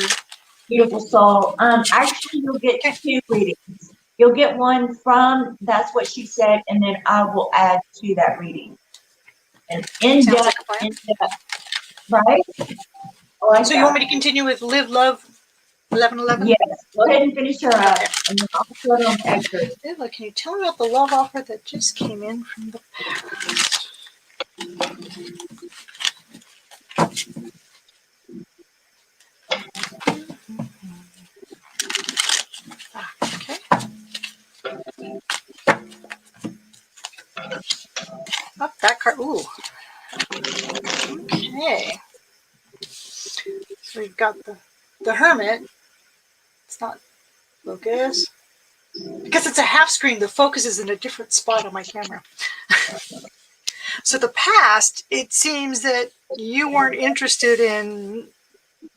Beautiful soul. Actually, you'll get 2 readings. You'll get one from That's What She Said, and then I will add to that reading. And in depth, right? Like so you want me to continue with Live Love 1111? Yes. Go ahead and finish her up, and then I'll put on Edgar. Eva, can you tell me about the love offer that just came in from the past? Okay. Oh, that card. Ooh. Okay. So we've got the Hermit. It's not focus. Because it's a half screen, the focus is in a different spot on my camera. So the past, it seems that you weren't interested in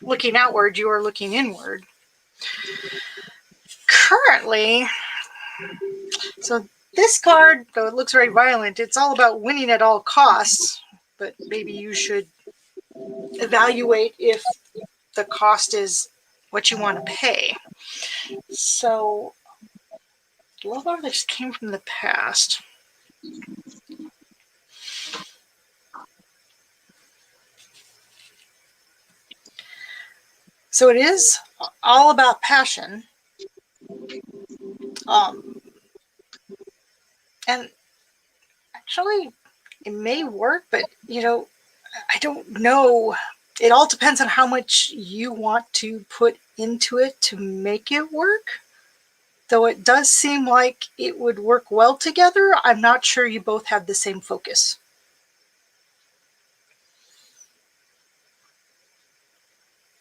looking outward, you were looking inward. Currently, so this card, though it looks very violent, it's all about winning at all costs, but maybe you should evaluate if the cost is what you want to pay. So, love offer that just came from the past. So it is all about passion. And actually, it may work, but, I don't know. It all depends on how much you want to put into it to make it work. Though it does seem like it would work well together, I'm not sure you both have the same focus.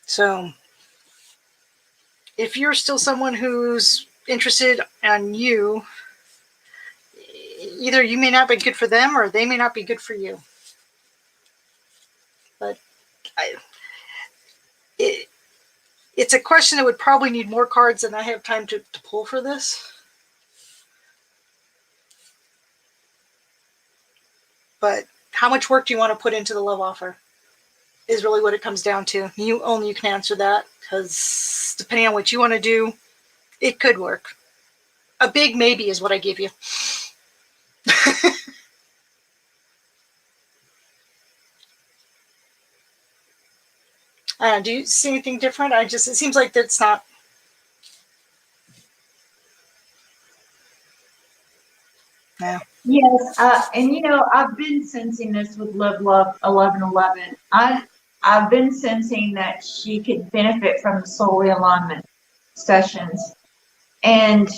So, if you're still someone who's interested in you, either you may not be good for them or they may not be good for you. But it's a question that would probably need more cards than I have time to pull for this. But how much work do you want to put into the love offer is really what it comes down to. You can answer that, because depending on what you want to do, it could work. A big maybe is what I give you. Do you see anything different? It seems like that's not. No. Yes, and I've been sensing this with Live Love 1111. I've been sensing that she could benefit from the soul realignment sessions. And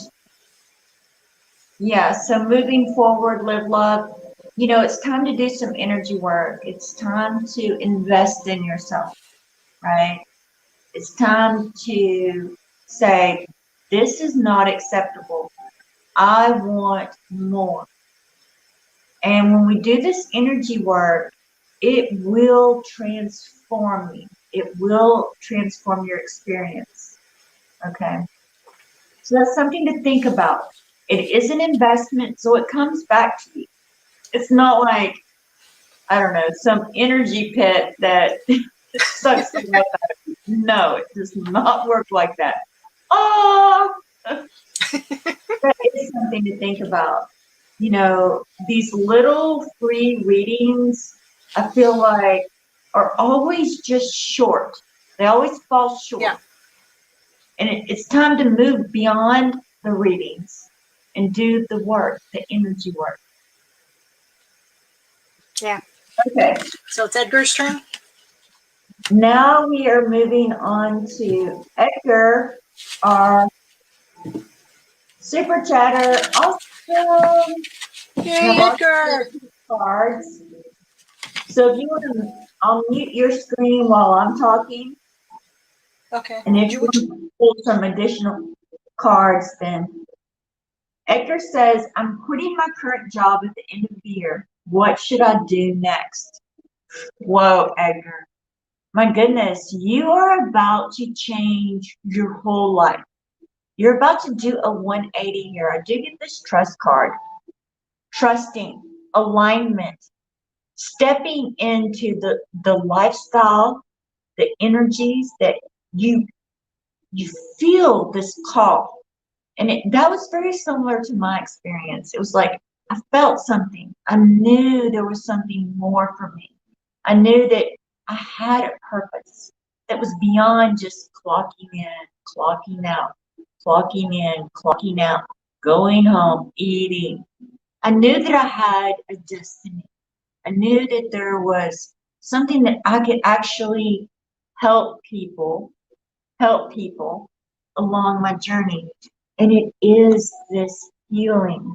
yeah, so moving forward, Live Love, it's time to do some energy work. It's time to invest in yourself, right? It's time to say, this is not acceptable. I want more. And when we do this energy work, it will transform you. It will transform your experience. Okay? So that's something to think about. It is an investment, so it comes back to you. It's not like, I don't know, some energy pit that sucks the life out of you. No, it does not work like that. Oh, that is something to think about. You know, these little free readings, I feel like, are always just short. They always fall Yeah, short. And it's time to move beyond the readings and do the work, the energy work. yeah. Okay, So it's Edgar's turn. now we are moving on to Edgar, our super chatter. Awesome. Yay, Have our Edgar! cards. So if you want to, I'll mute your screen while I'm talking. Okay. And if Do you what want to pull some additional cards, then Edgar says, I'm quitting my current job at the end of the year. What should I do next? Whoa, Edgar. My goodness, you are about to change your whole life. You're about to do a 180 here. I do get this trust card. Trusting, alignment, stepping into the lifestyle, the energies that you you feel this call. And that was very similar to my experience. It was like I felt something. I knew there was something more for me. I knew that I had a purpose that was beyond just clocking in, clocking out, clocking in, clocking out, going home, eating. I knew that I had a destiny. I knew that there was something that I could actually help people, help people along my journey. And it is this healing.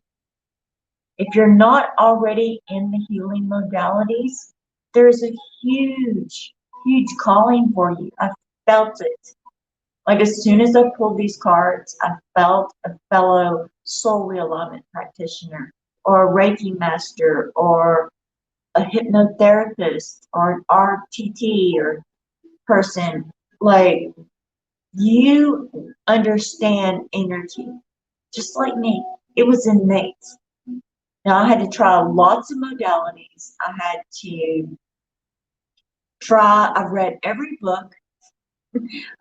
If you're not already in the healing modalities, there's a huge, huge calling for you. I felt it. Like as soon as I pulled these cards, I felt a fellow soul realignment practitioner or a Reiki master or a hypnotherapist or an RTT or person. Like you understand energy just like me. It was innate. Now I had to try lots of modalities. I had to try, I've read every book,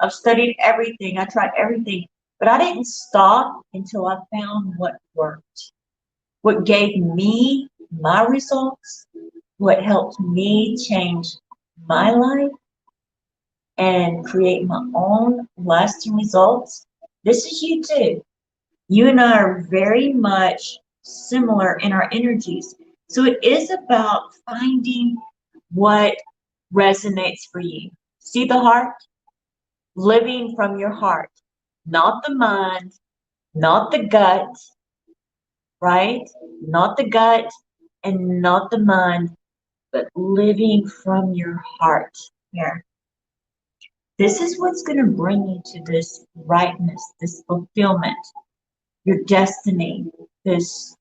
I've studied everything, I tried everything, but I didn't stop until I found what worked, what gave me my results, what helped me change my life and create my own lasting results. This is you too. You and I are very much similar in our energies. So it is about finding what resonates for you. See the heart? Living from your heart, not the mind, not the gut, right? Not the gut and not the mind, but living from your heart here. This is what's going to bring you to this rightness, this fulfillment, your destiny, this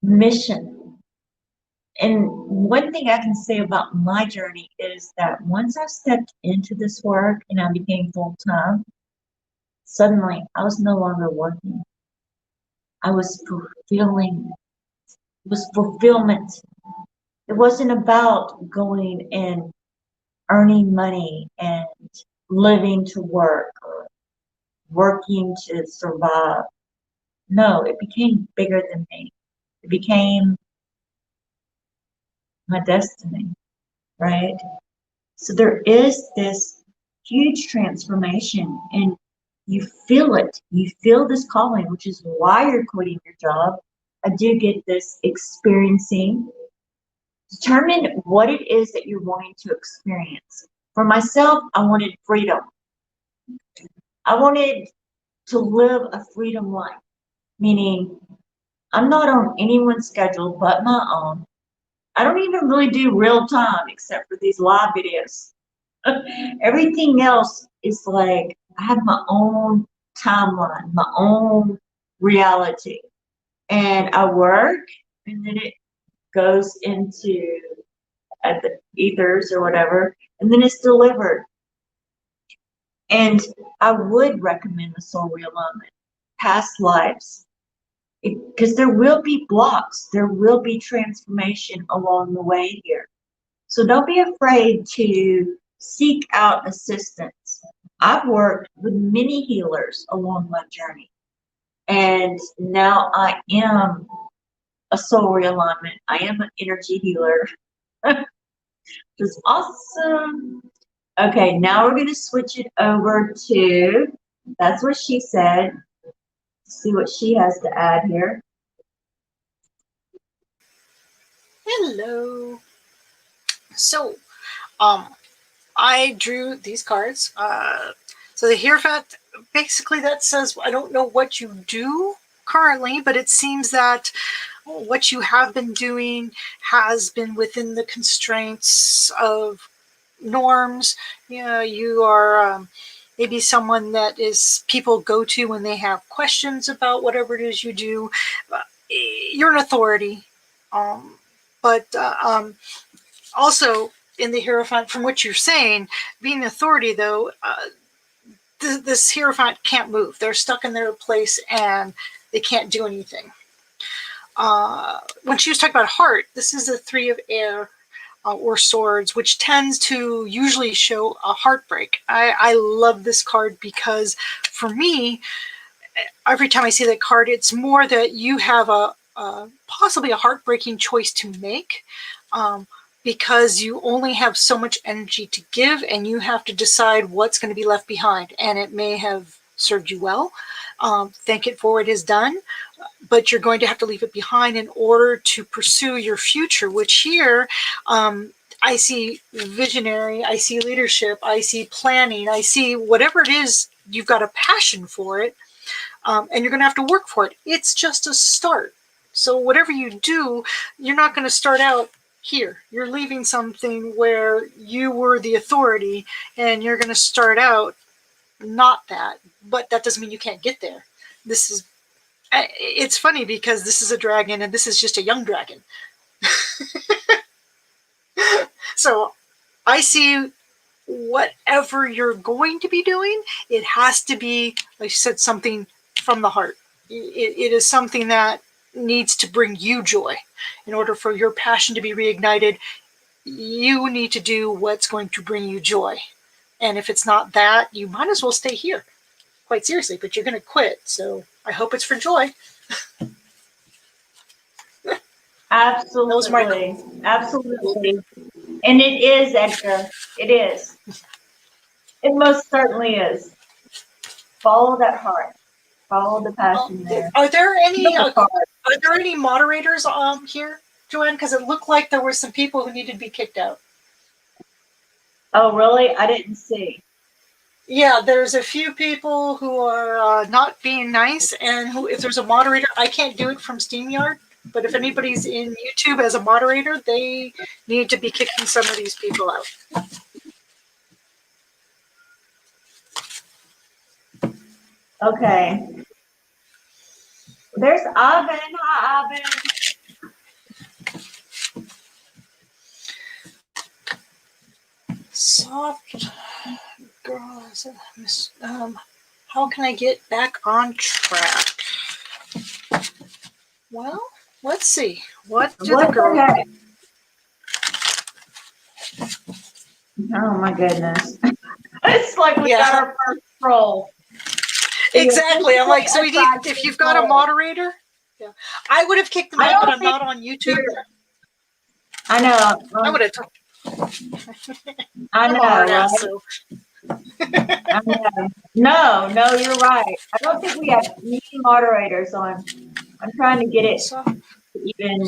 mission. And one thing I can say about my journey is that once I stepped into this work and I became full time, suddenly I was no longer working. I was fulfilling. It was fulfillment. It wasn't about going and earning money and living to work or working to survive. No, it became bigger than me. It became my destiny, right? So there is this huge transformation and you feel it. You feel this calling, which is why you're quitting your job. I do get this experiencing. Determine what it is that you're wanting to experience. For myself, I wanted freedom. I wanted to live a freedom life, meaning I'm not on anyone's schedule but my own. I don't even really do real time except for these live videos. Everything else is like I have my own timeline, my own reality. And I work and then it goes into at the ethers or whatever, and then it's delivered. And I would recommend the soul realignment, past lives, because there will be blocks, there will be transformation along the way here. So don't be afraid to seek out assistance. I've worked with many healers along my journey, and now I am a soul realignment. I am an energy healer. Which is awesome. Okay, now we're going to switch it over to, that's what she said. See what she has to add here. Hello. So, I drew these cards. So the Hierophant, basically that says, I don't know what you do currently, but it seems that what you have been doing has been within the constraints of norms. You know, you are maybe someone that is people go to when they have questions about whatever it is you do. You're an authority. But also in the Hierophant, from what you're saying, being an authority though, this Hierophant can't move. They're stuck in their place and they can't do anything. When she was talking about heart, this is a 3 of air or swords, which tends to usually show a heartbreak. I love this card because for me, every time I see that card, it's more that you have a possibly a heartbreaking choice to make. Because you only have so much energy to give and you have to decide what's going to be left behind. And it may have served you well. Thank it for what it has done, but you're going to have to leave it behind in order to pursue your future, which here I see visionary, I see leadership, I see planning, I see whatever it is, you've got a passion for it, and you're going to have to work for it. It's just a start. So whatever you do, you're not going to start out here. You're leaving something where you were the authority and you're going to start out not that, but that doesn't mean you can't get there. This is, it's funny because this is a dragon and this is just a young dragon. So I see whatever you're going to be doing, it has to be, like you said, something from the heart. It is something that needs to bring you joy. In order for your passion to be reignited, you need to do what's going to bring you joy. And if it's not that, you might as well stay here. Quite seriously, but you're going to quit. So I hope it's for joy. Absolutely. Absolutely. And it is, Edgar. It is. It most certainly is. Follow that heart. Follow the passion there. Are there any moderators here, Joanne? Because it looked like there were some people who needed to be kicked out. Oh, really? I didn't see. Yeah, there's a few people who are not being nice, and who, if there's a moderator, I can't do it from StreamYard, but if anybody's in YouTube as a moderator, they need to be kicking some of these people out. Okay. There's Ivan. Hi, Ivan. Soft girl, how can I get back on track? Well, let's see. What do the girls get? Oh my goodness. It's like we got our first troll. Exactly. I'm like, so we need, if you've got a moderator, yeah. I would have kicked them out, but I'm not on YouTube. I know. I would have. I know, right? So. I know. No, you're right. I don't think we have any moderators on. I'm trying to get it even.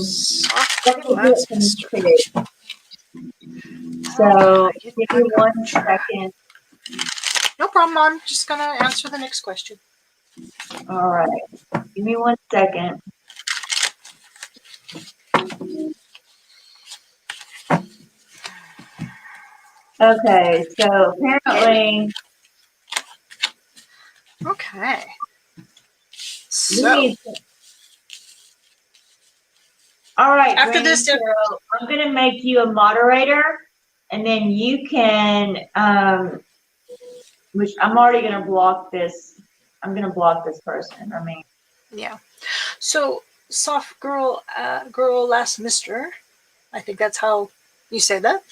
So give me 1 second. No problem. I'm just gonna answer the next question. All right. Give me 1 second. Okay, so apparently. Okay. So. All right. After this, I'm going to make you a moderator, and then you can, which I'm already going to block this. I'm going to block this person. I mean. Yeah. So, soft girl, girl last mister. I think that's how you say that.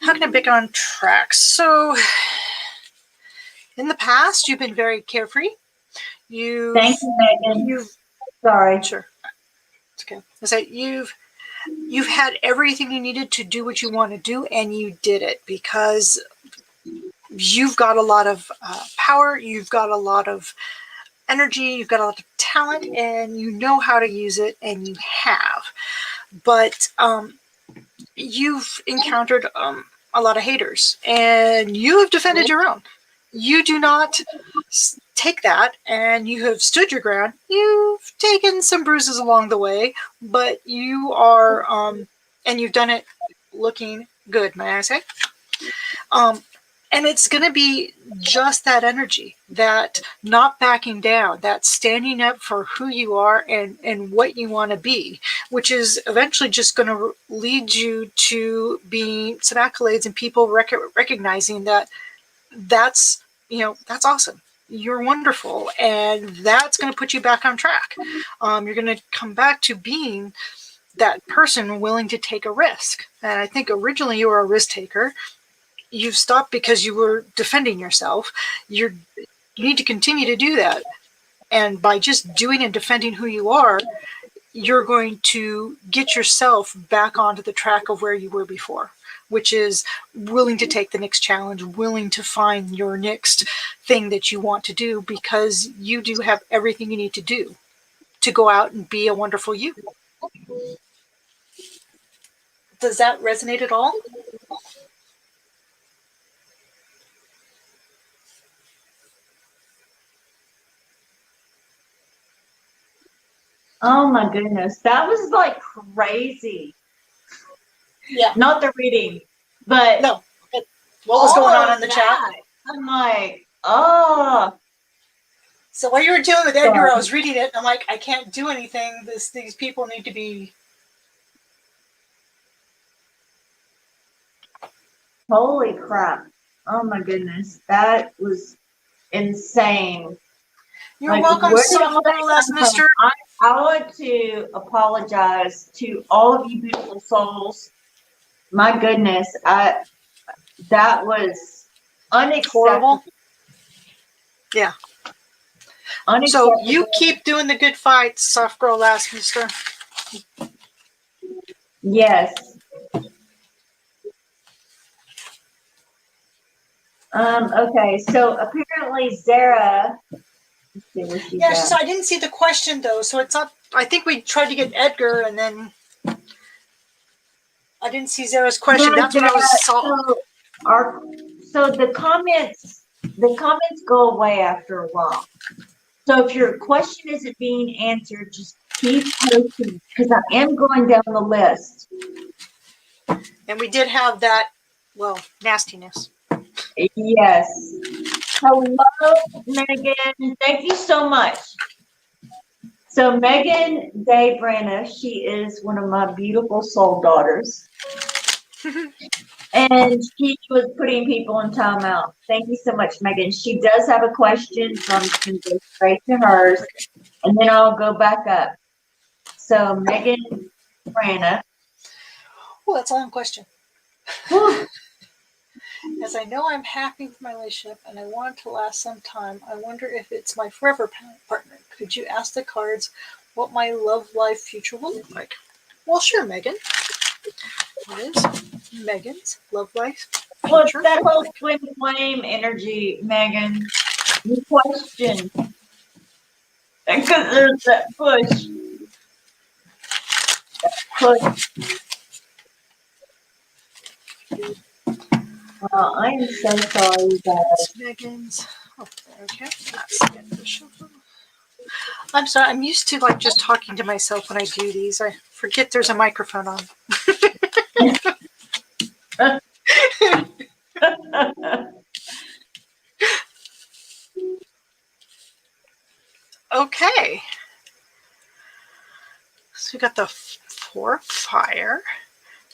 How can I get on track? So, in the past, you've been very carefree. Thank you, Megan. You've Sorry. sure. It's okay. I say you've had everything you needed to do what you want to do, and you did it because you've got a lot of power. You've got a lot of energy. You've got a lot of talent, and you know how to use it, and you have. But you've encountered a lot of haters, and you have defended your own. You do not take that, and you have stood your ground. You've taken some bruises along the way, but you are, and you've done it looking good, may I say? And it's going to be just that energy, that not backing down, that standing up for who you are and what you want to be, which is eventually just going to lead you to being some accolades and people recognizing that that's awesome. You're wonderful. And that's going to put you back on track. You're going to come back to being that person willing to take a risk. And I think originally you were a risk taker. You've stopped because you were defending yourself. You need to continue to do that. And by just doing and defending who you are, you're going to get yourself back onto the track of where you were before, which is willing to take the next challenge, willing to find your next thing that you want to do, because you do have everything you need to do to go out and be a wonderful you. Does that resonate at all? Oh my goodness, that was like crazy. Yeah. Not the reading, but no. What was going on in the chat? I'm like, oh. So while you were dealing with Edgar, I was reading it. And I'm like, I can't do anything. These people need to be. Holy crap! Oh my goodness, that was insane. You're welcome, Mr. I want to apologize to all of you beautiful souls. My goodness, that was unacceptable. Horrible. Yeah. Unacceptable. So you keep doing the good fight, soft girl last, mister. Yes. Okay, so apparently Zara. Yeah, so I didn't see the question though, so it's not. I think we tried to get Edgar, and then I didn't see Zara's question. That's what I was saw. So the comments go away after a while. So if your question isn't being answered, just keep posting, because I am going down the list. And we did have that, well, nastiness. Yes. Hello, Megan. Thank you so much. So Megan Day Branna, she is one of my beautiful soul daughters. And she was putting people in timeout. Thank you so much, Megan. She does have a question, so I'm just going to go straight to hers, and then I'll go back up. So Megan Branna. Oh, that's a long question. As I know I'm happy with my relationship and I want it to last some time, I wonder if it's my forever partner. Could you ask the cards what my love life future will look like? Well, sure, Megan. What is Megan's love life future? What's that whole twin flame energy, Megan? You question. Because there's that push. I am so sorry, guys. Megan's. Oh, okay. I'm sorry. I'm used to like just talking to myself when I do these. I forget there's a microphone on. Okay. So we got the 4 of fire,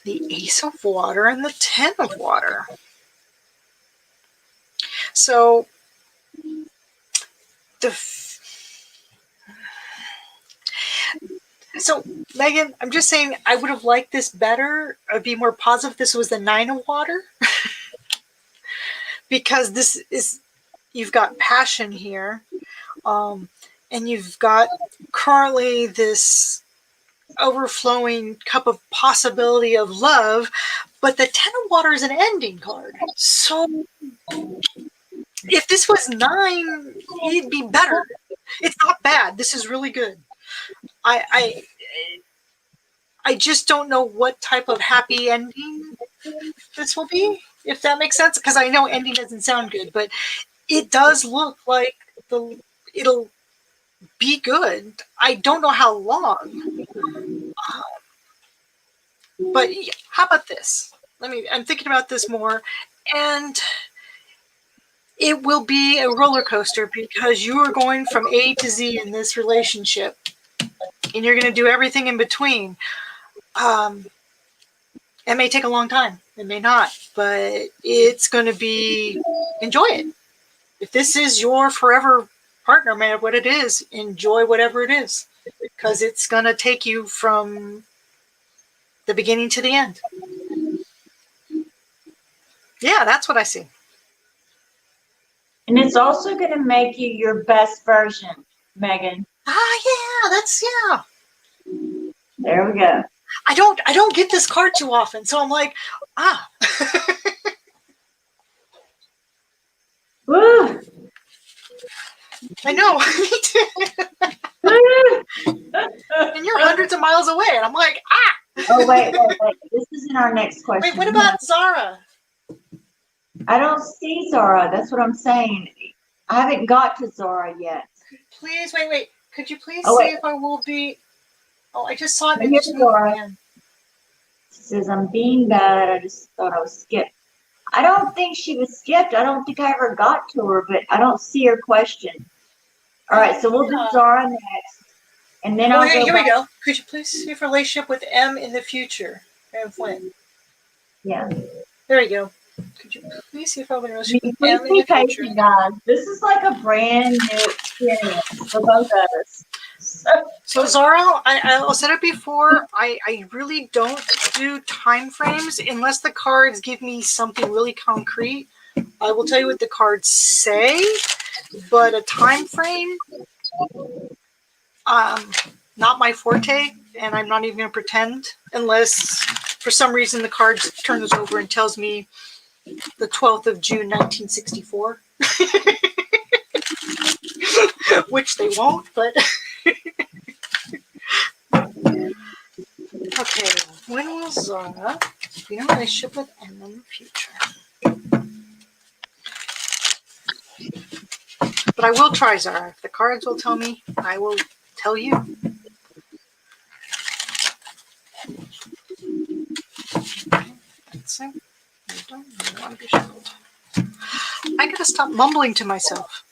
the Ace of water, and the 10 of water. So So, Megan, I'm just saying I would have liked this better. I'd be more positive if this was the 9 of water. Because this is, you've got passion here. And you've got currently this overflowing cup of possibility of love, but the 10 of water is an ending card. So if this was 9, it'd be better. It's not bad. This is really good. I just don't know what type of happy ending this will be, if that makes sense. Because I know ending doesn't sound good, but it does look like it'll be good. I don't know how long. But how about this? I'm thinking about this more, and it will be a roller coaster because you are going from A to Z in this relationship, and you're going to do everything in between. It may take a long time. It may not, but it's going to be, enjoy it. If this is your forever partner, no matter what it is, enjoy whatever it is, because it's going to take you from the beginning to the end. Yeah, that's what I see. And it's also going to make you your best version, Megan. Yeah. There we go. I don't get this card too often, so I'm like, Woo! I know. Me too. And you're hundreds of miles away, and I'm like, Oh, wait. This isn't our next question. Wait, what about Zara? I don't see Zara. That's what I'm saying. I haven't got to Zara yet. Please, wait. Could you please see if I will be... Oh, I just saw it. Here's Zara. She says, I'm being bad. I just thought I was skipped. I don't think she was skipped. I don't think I ever got to her, but I don't see her question. All right, so we'll do Zara next. And then here we go. Could you please see if relationship with M in the future? And when? Yeah. There we go. Could you please see if I have a relationship with Please M in the future? patient, guys. This is like a brand new experience for both of us. So Zara, I said it before, I really don't do time frames unless the cards give me something really concrete. I will tell you what the cards say, but a time frame, not my forte, and I'm not even going to pretend unless for some reason the cards turns over and tells me the 12th of June, 1964. Which they won't, but... Okay, when will Zara be in a relationship with M in the future? But I will try, Zara. If the cards will tell me, I will tell you. I gotta stop mumbling to myself.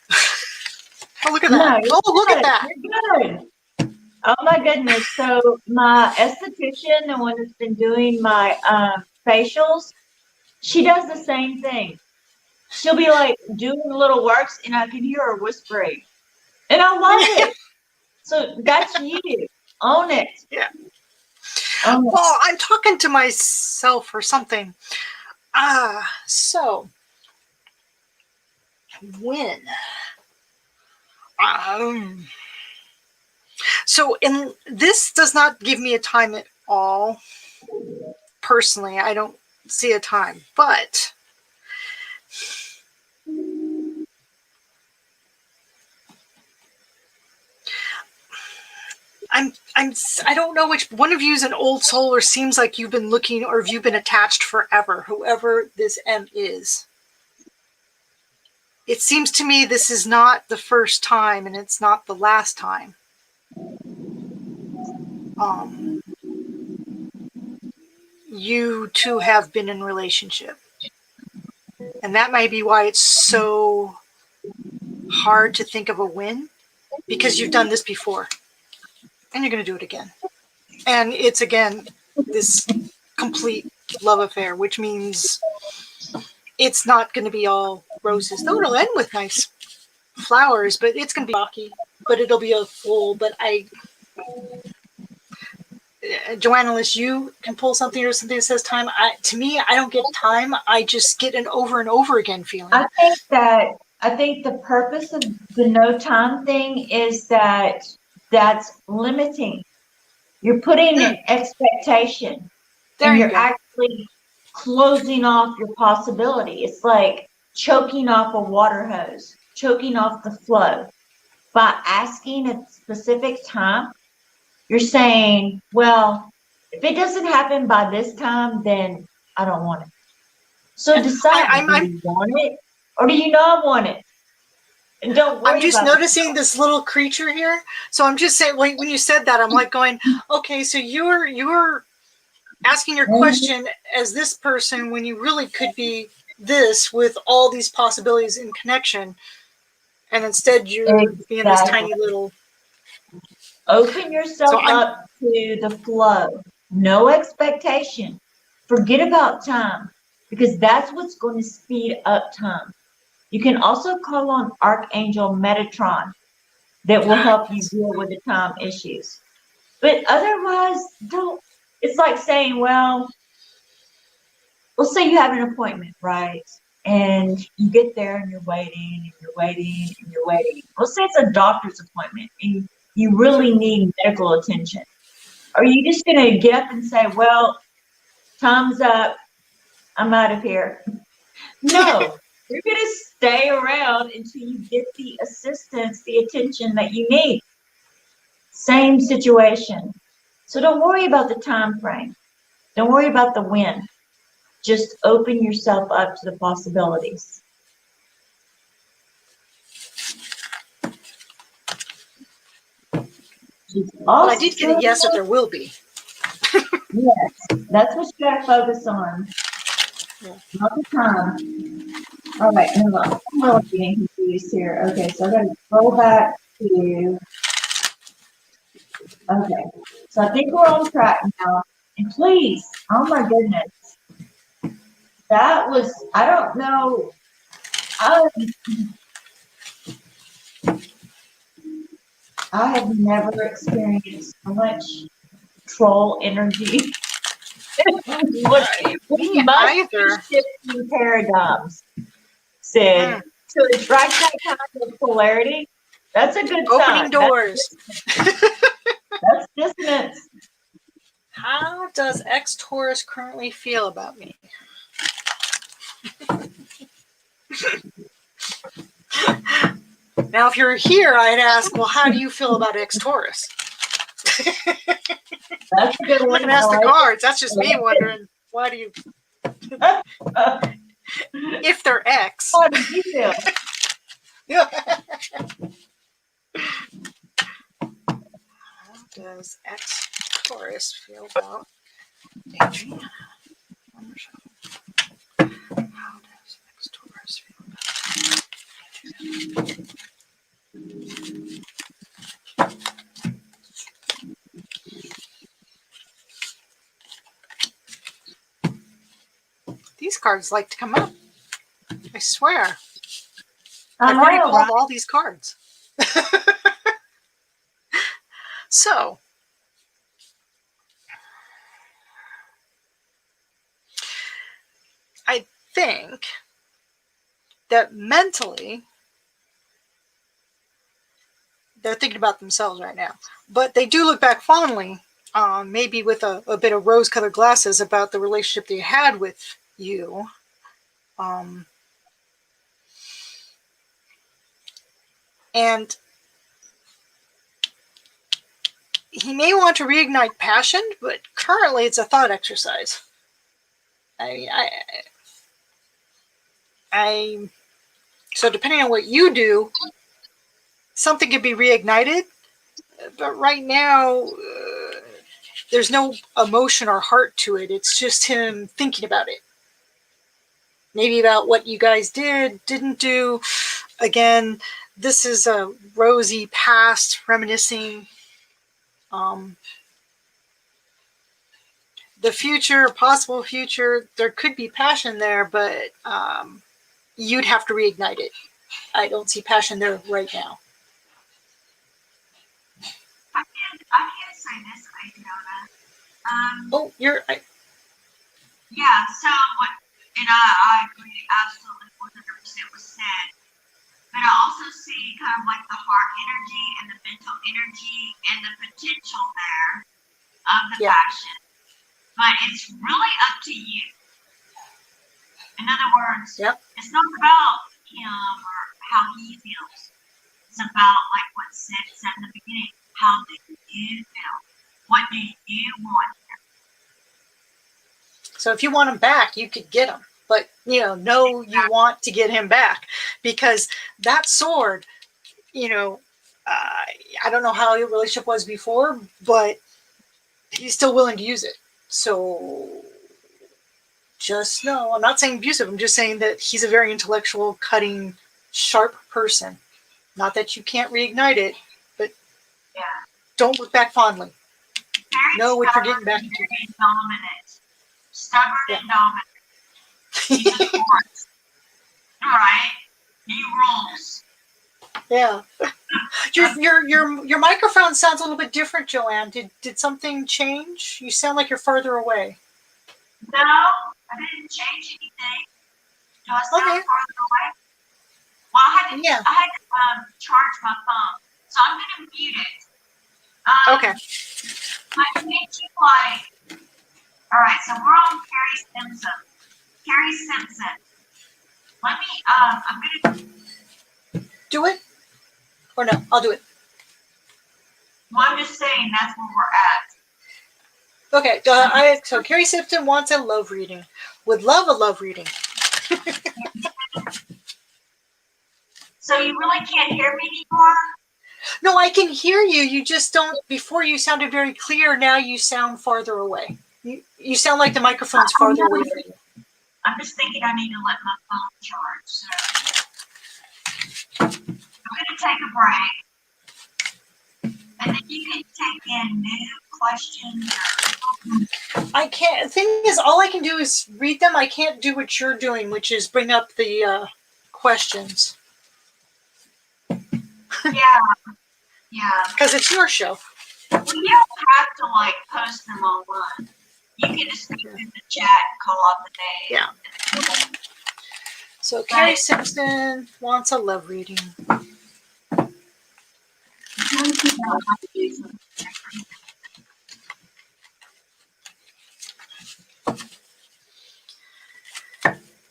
Oh, look at that. No, Look at that. You're good. Oh my goodness. So my esthetician, the one that's been doing my facials, she does the same thing. She'll be like doing little works and I can hear her whispering. And I love it. So that's you. Own it. Yeah. Well, I'm talking to myself or something. So when? So this does not give me a time at all. Personally, I don't see a time, but I don't know which one of you is an old soul or seems like you've been looking or have you been attached forever, whoever this M is. It seems to me this is not the first time and it's not the last time. You two have been in a relationship. And that might be why it's so hard to think of a win, because you've done this before. And you're going to do it again. And it's, again, this complete love affair, which means it's not going to be all roses. Though it'll end with nice flowers, but it's going to be rocky. But it'll be a full, but Joanna, unless you can pull something or something that says time, to me, I don't get time. I just get an over and over again feeling. I think the purpose of the no time thing is that that's limiting. You're putting an expectation There and you you're go. actually closing off your possibility. It's like choking off a water hose, choking off the flow. By asking a specific time, you're saying, well, if it doesn't happen by this time, then I don't want it. So decide, I'm, do I'm, you want it or do you not want it? And don't I'm worry just about it. noticing this little creature here. So I'm just saying, when you said that, I'm like going, okay, so you're asking your question as this person when you really could be this with all these possibilities in connection, and instead you're being this Exactly. tiny little. Open yourself So up to the flow. No expectation. Forget about time because that's what's going to speed up time. You can also call on Archangel Metatron that will help you deal with the time issues. But otherwise, don't. It's like saying, well, let's say you have an appointment, right? And you get there and you're waiting and you're waiting and you're waiting. Let's say it's a doctor's appointment and you really need medical attention. Are you just going to get up and say, well, time's up, I'm out of here? No, you're going to stay around until you get the assistance, the attention that you need. Same situation. So don't worry about the time frame. Don't worry about the when. Just open yourself up to the possibilities. but I did get a Also, yes that there will be. yes, that's what you got to focus on. Yeah. Not the time. All right, hold on. I'm really getting confused here. Okay, so I got to go back to. Okay, so I think we're on track now. And please, oh my goodness, that was, I don't know, I, I have never experienced so much troll energy. We Me must be either. shifting paradigms, Sid. To attract that kind of polarity, that's a good Opening sign. doors. That's dissonance. How does ex Taurus currently feel about me? Now, if you're here, I'd ask, well, how do you feel about ex Taurus? That's a good I'm not one. going to ask the cards. That's just me wondering, why do you, if they're ex. How do you feel? How does ex Taurus feel about Amy? How does ex Taurus feel about Amy? These cards like to come up. I swear. I've already pulled all these cards. So, I think that mentally, they're thinking about themselves right now. But they do look back fondly, maybe with a bit of rose-colored glasses about the relationship they had with you. And he may want to reignite passion, but currently it's a thought exercise. So depending on what you do, something could be reignited. But right now, there's no emotion or heart to it. It's just him thinking about it. Maybe about what you guys did, didn't do. Again, this is a rosy past reminiscing. The future, possible future, there could be passion there, but you'd have to reignite it. I don't see passion there right now. I can't say this, Fiona. Oh, Yeah, so what, and I agree absolutely 100% was said. But I also see kind of like the heart energy and the mental energy and the potential there of the yeah. passion. But it's really up to you. In other words, Yep. it's not about him or how he feels. It's about like what Sid said in the beginning. How do you feel? What do you want? So if you want him back, you could get him. But, know you want to get him back, because that sword, I don't know how your relationship was before, but he's still willing to use it. So just know, I'm not saying abusive, I'm just saying that he's a very intellectual, cutting, sharp person. Not that you can't reignite it, but Yeah. don't look back fondly. Very Know what you're stubborn getting back and into. very dominant. Stubborn Yeah. and dominant. He just wants. Right? He rules. Yeah. Your microphone sounds a little bit different, Joanne. Did something change? You sound like you're further away. No, I didn't change anything. Do I sound Okay. farther away? Well, Yeah. I had to charge my phone, so I'm gonna mute it. Okay. But can't you like? All right, so we're on Carrie Simpson. Carrie Simpson. Let me. I'm gonna. Do it? Or no? I'll do it. Well, I'm just saying that's where we're at. Okay. So Carrie Simpson wants a love reading. Would love a love reading. So you really can't hear me anymore? No, I can hear you. You just don't. Before you sounded very clear. Now you sound farther away. You sound like the microphone's farther away from you. I'm just thinking I need to let my phone charge. So I'm gonna take a break, and then you can take in new questions. I can't. The thing is, all I can do is read them. I can't do what you're doing, which is bring up the questions. Yeah. Because it's your show. Well, you don't have to like post them online. You can just put in the chat and call out the name. Yeah. So Carrie Simpson wants a love reading.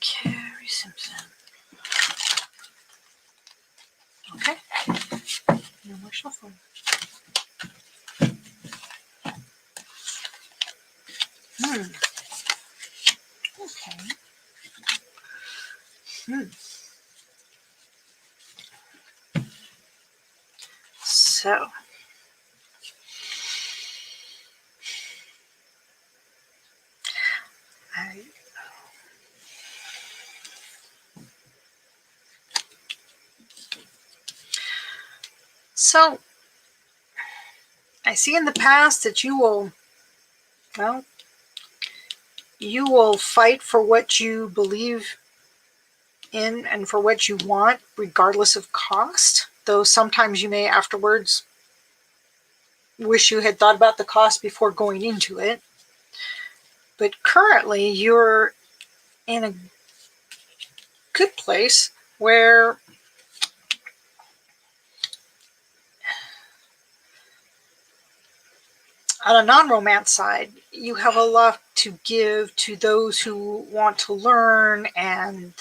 Carrie Simpson. Okay. No more shuffling. Okay. So. So, I see in the past that you will fight for what you believe in and for what you want, regardless of cost. Though sometimes you may afterwards wish you had thought about the cost before going into it. But currently, you're in a good place where on a non-romance side, you have a lot to give to those who want to learn, and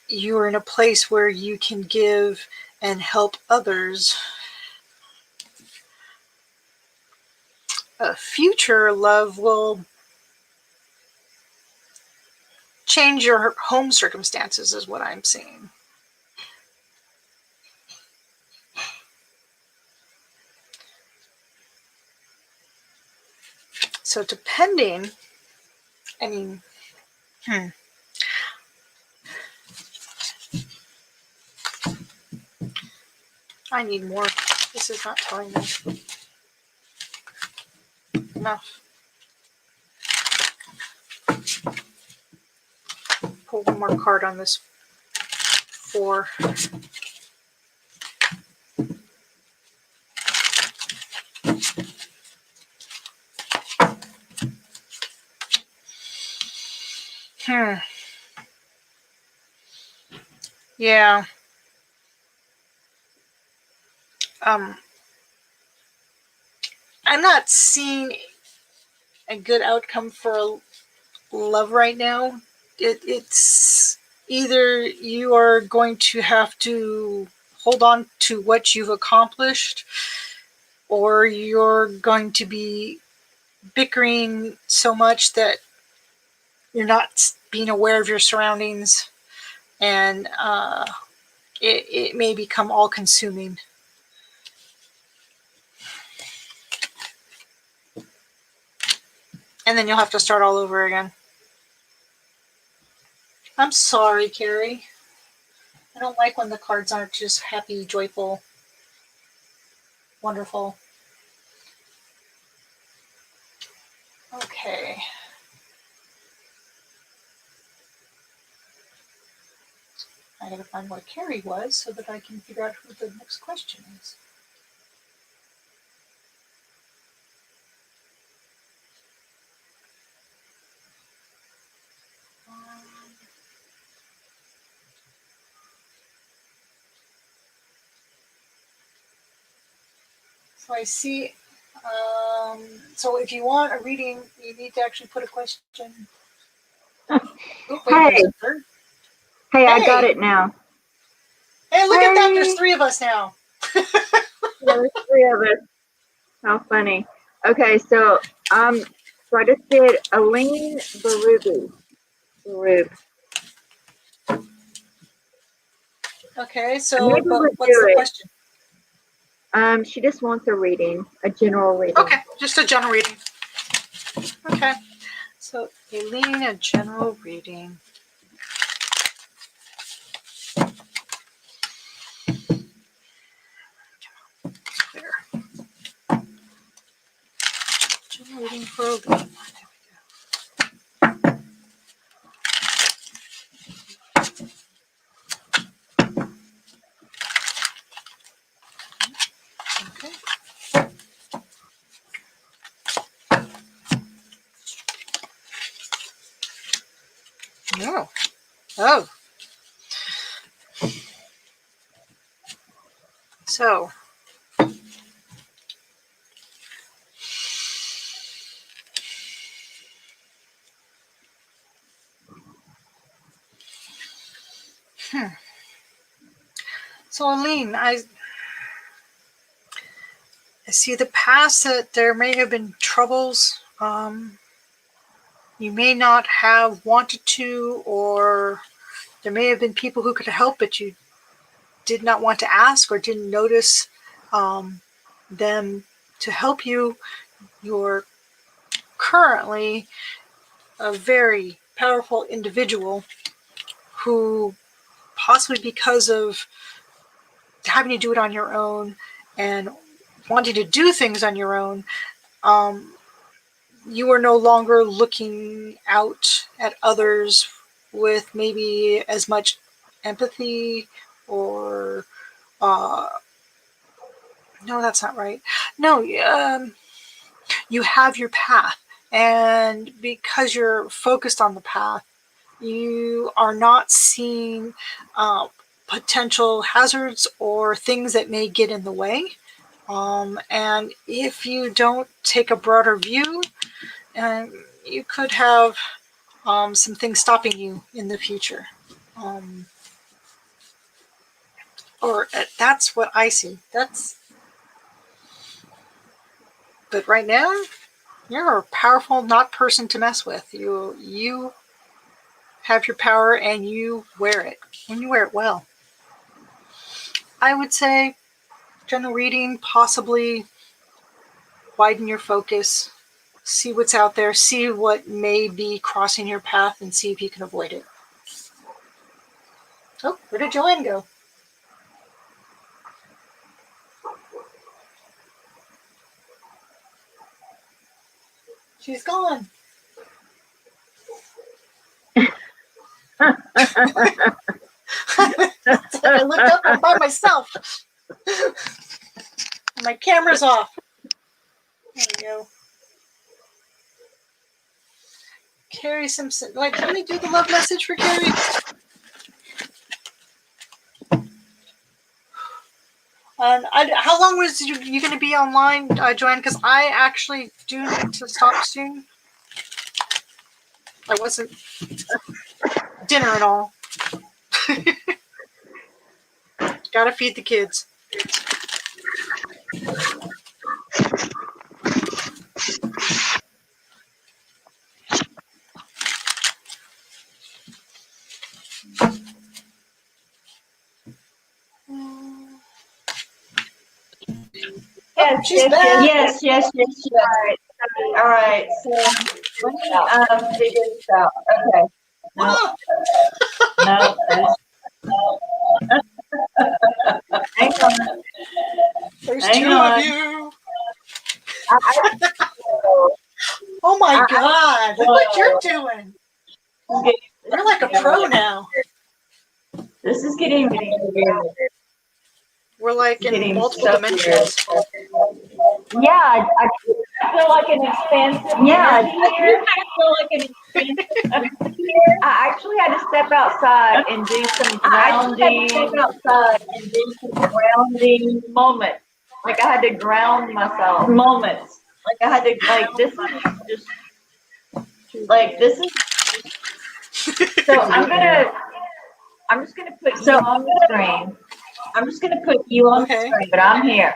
you're in a place where you can give and help others. A future love will change your home circumstances, is what I'm seeing. So depending, I need more. This is not telling me enough. Pull one more card on this 4. Yeah. Um, I'm not seeing a good outcome for love right now. It's either you are going to have to hold on to what you've accomplished, or you're going to be bickering so much that you're not being aware of your surroundings, and it may become all consuming. And then you'll have to start all over again. I'm sorry, Carrie. I don't like when the cards aren't just happy, joyful, wonderful. Okay. I gotta find where Carrie was so that I can figure out who the next question is. So I see. So if you want a reading, you need to actually put a question. Oh, wait, Hey, there's a third. hey, I got Hey, it now. hey, look at that! There's Hey, 3 of us now. yeah, there's three of us. How funny. Okay, so so I just did Aline Barubi. Barub. Okay, Maybe so but we'll what's do the it. question? She just wants a reading, a general Okay, reading. just a general reading. Okay, so Aileen, a general reading. There. General reading for Aileen. Okay. No. Oh. So. So Aileen, I see the past that there may have been troubles. You may not have wanted to, or there may have been people who could help, but you did not want to ask or didn't notice them to help you. You're currently a very powerful individual who, possibly because of having to do it on your own and wanting to do things on your own, you are no longer looking out at others with maybe as much empathy or no, that's not right. No, you have your path, and because you're focused on the path, you are not seeing potential hazards or things that may get in the way. And if you don't take a broader view, you could have some things stopping you in the future. Or that's what I see. But right now, you're a powerful, not person to mess with. You have your power and you wear it, and you wear it well. I would say general reading, possibly widen your focus, see what's out there, see what may be crossing your path, and see if you can avoid it. Oh, where did Joanne go? She's gone. I looked up, I'm by myself. My camera's off. There we go. Carrie Simpson. Like, can we do the love message for Carrie? How long was you going to be online, Joanne? Because I actually do need to stop soon. I wasn't dinner and all. Gotta feed the kids. Yes, She's yes, back. yes, Yes, yes, yes, yes. All right, so let me figure this out. Okay. No, Ah, no, that's, hang on, there's hang two on. of you. I, Oh my I, God! Look what you're doing. Okay, You're like a pro now. this is getting weird. We're like in Getting multiple so dimensions. yeah, I feel like an expansive Yeah, energy I here. feel like an expensive here. I actually had to step outside and do some I actually had to step grounding outside and do some grounding moments. Like I had to ground myself. moments. Like I had to, Like this is just like this is, so I'm just gonna put you So- on the screen, I'm just gonna put you on the Okay. screen. but I'm here.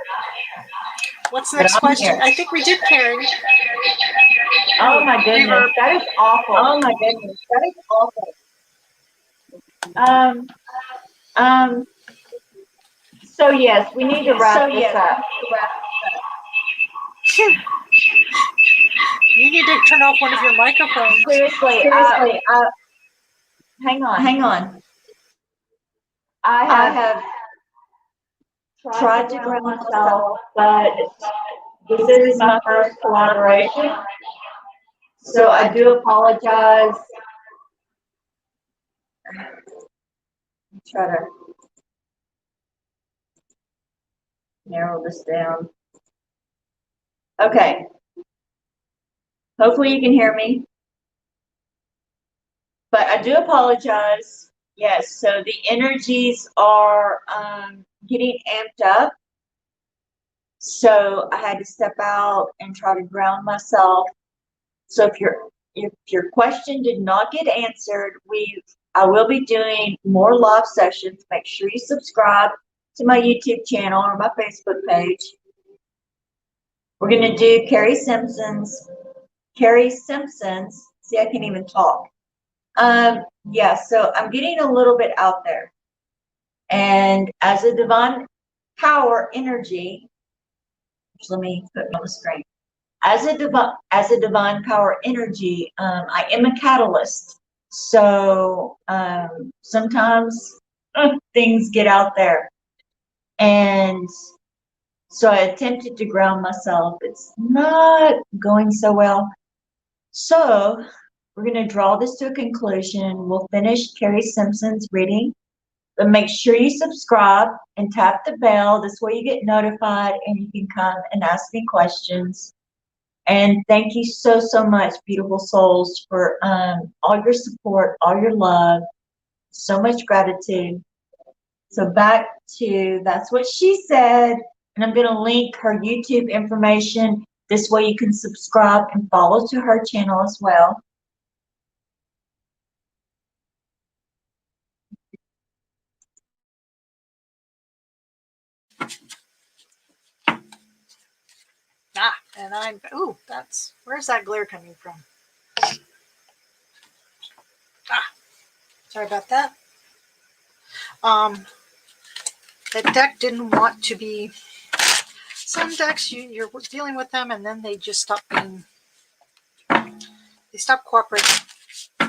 What's the But next I'm question? here. I think we did Carrie. Oh my goodness, Reverb. that is awful. Oh my goodness, that is awful. Um, so yes, we need to wrap this up. You need to turn off one of your microphones. Seriously, Seriously, hang on. hang on. I I have have tried to ground myself, but this is my first collaboration. So I do apologize. try to narrow this down. Okay. Hopefully you can hear me. But I do apologize. Yes, so the energies are getting amped up. So I had to step out and try to ground myself. So if your question did not get answered, I will be doing more live sessions. Make sure you subscribe to my YouTube channel or my Facebook page. We're gonna do Carrie Simpson's. See, I can't even talk. Yeah, so I'm getting a little bit out there. And as a divine power energy, let me put it on the screen. As a divine power energy, I am a catalyst. So sometimes things get out there. And so I attempted to ground myself. It's not going so well. So we're going to draw this to a conclusion. We'll finish Carrie Simpson's reading. But make sure you subscribe and tap the bell. This way you get notified and you can come and ask me questions. And thank you so, so much, beautiful souls, for all your support, all your love, so much gratitude. So back to That's What She Said. And I'm going to link her YouTube information. This way you can subscribe and follow to her channel as well. And where's that glare coming from? Sorry about that. That deck didn't want to be. Some decks you're dealing with them and then they just stop being. They stop cooperating. I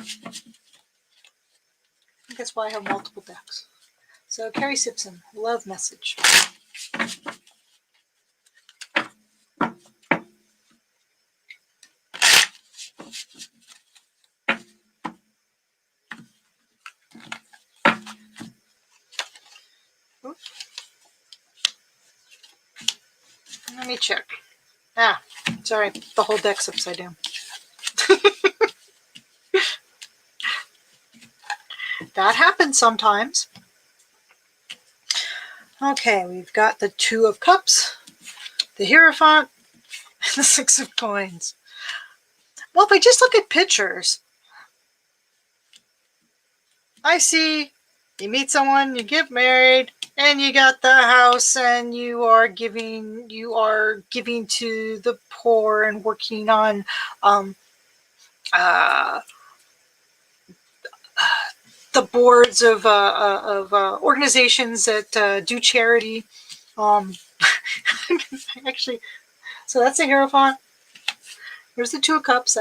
think that's why I have multiple decks. So Carrie Simpson, love message. Let me check. Sorry, the whole deck's upside down. that happens sometimes. Okay, we've got the Two of Cups, the Hierophant, and the Six of Coins. Well, if I just look at pictures, I see you meet someone, you get married, and you got the house, and you are giving to the poor and working on uh, the boards of organizations that do charity. Actually, so that's a Hierophant. Here's the Two of Cups.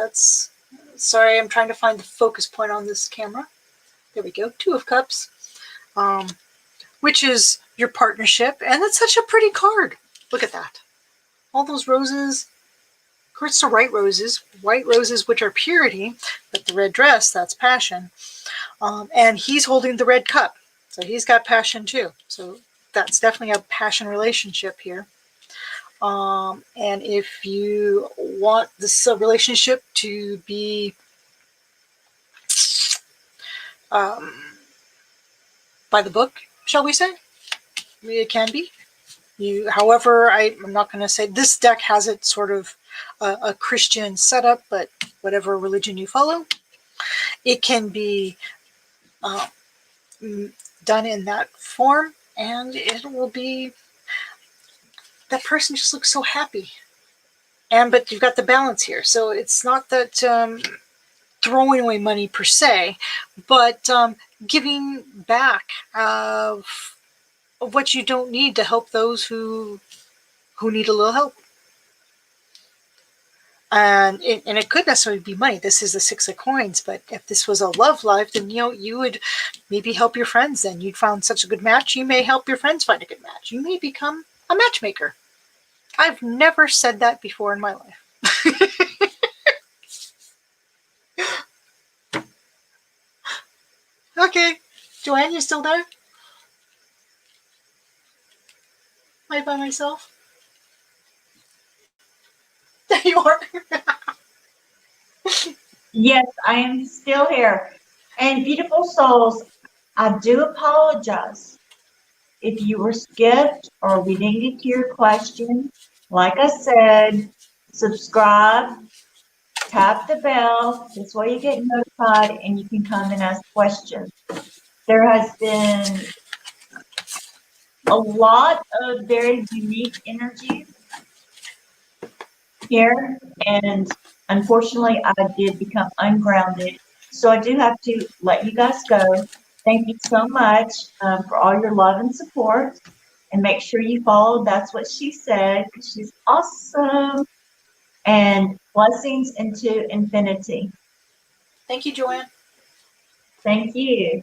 Sorry, I'm trying to find the focus point on this camera. There we go. Two of Cups, which is your partnership. And that's such a pretty card. Look at that. All those roses. Of course, the white roses, which are purity, but the red dress, that's passion. And he's holding the red cup. So he's got passion too. So that's definitely a passion relationship here. And if you want this relationship to be by the book, shall we say? It can be. However, I'm not going to say this deck has it sort of a Christian setup, but whatever religion you follow, it can be done in that form, and it will be, that person just looks so happy. But you've got the balance here. So it's not that throwing away money per se, but giving back of what you don't need to help those who need a little help. And it could necessarily be money. This is the Six of Coins, but if this was a love life, then you would maybe help your friends. Then you'd found such a good match, you may help your friends find a good match. You may become a matchmaker. I've never said that before in my life. Okay, Joanne, you still there? Am I by myself? There you are. Yes, I am still here. And beautiful souls, I do apologize if you were skipped or we didn't get to your question. Like I said, subscribe, tap the bell. This way you get notified and you can come and ask questions. There has been a lot of very unique energies here, and unfortunately I did become ungrounded, so I do have to let you guys go. Thank you so much for all your love and support, and make sure you follow That's What She Said, because she's awesome. And blessings into infinity. Thank you, Joanne. Thank you.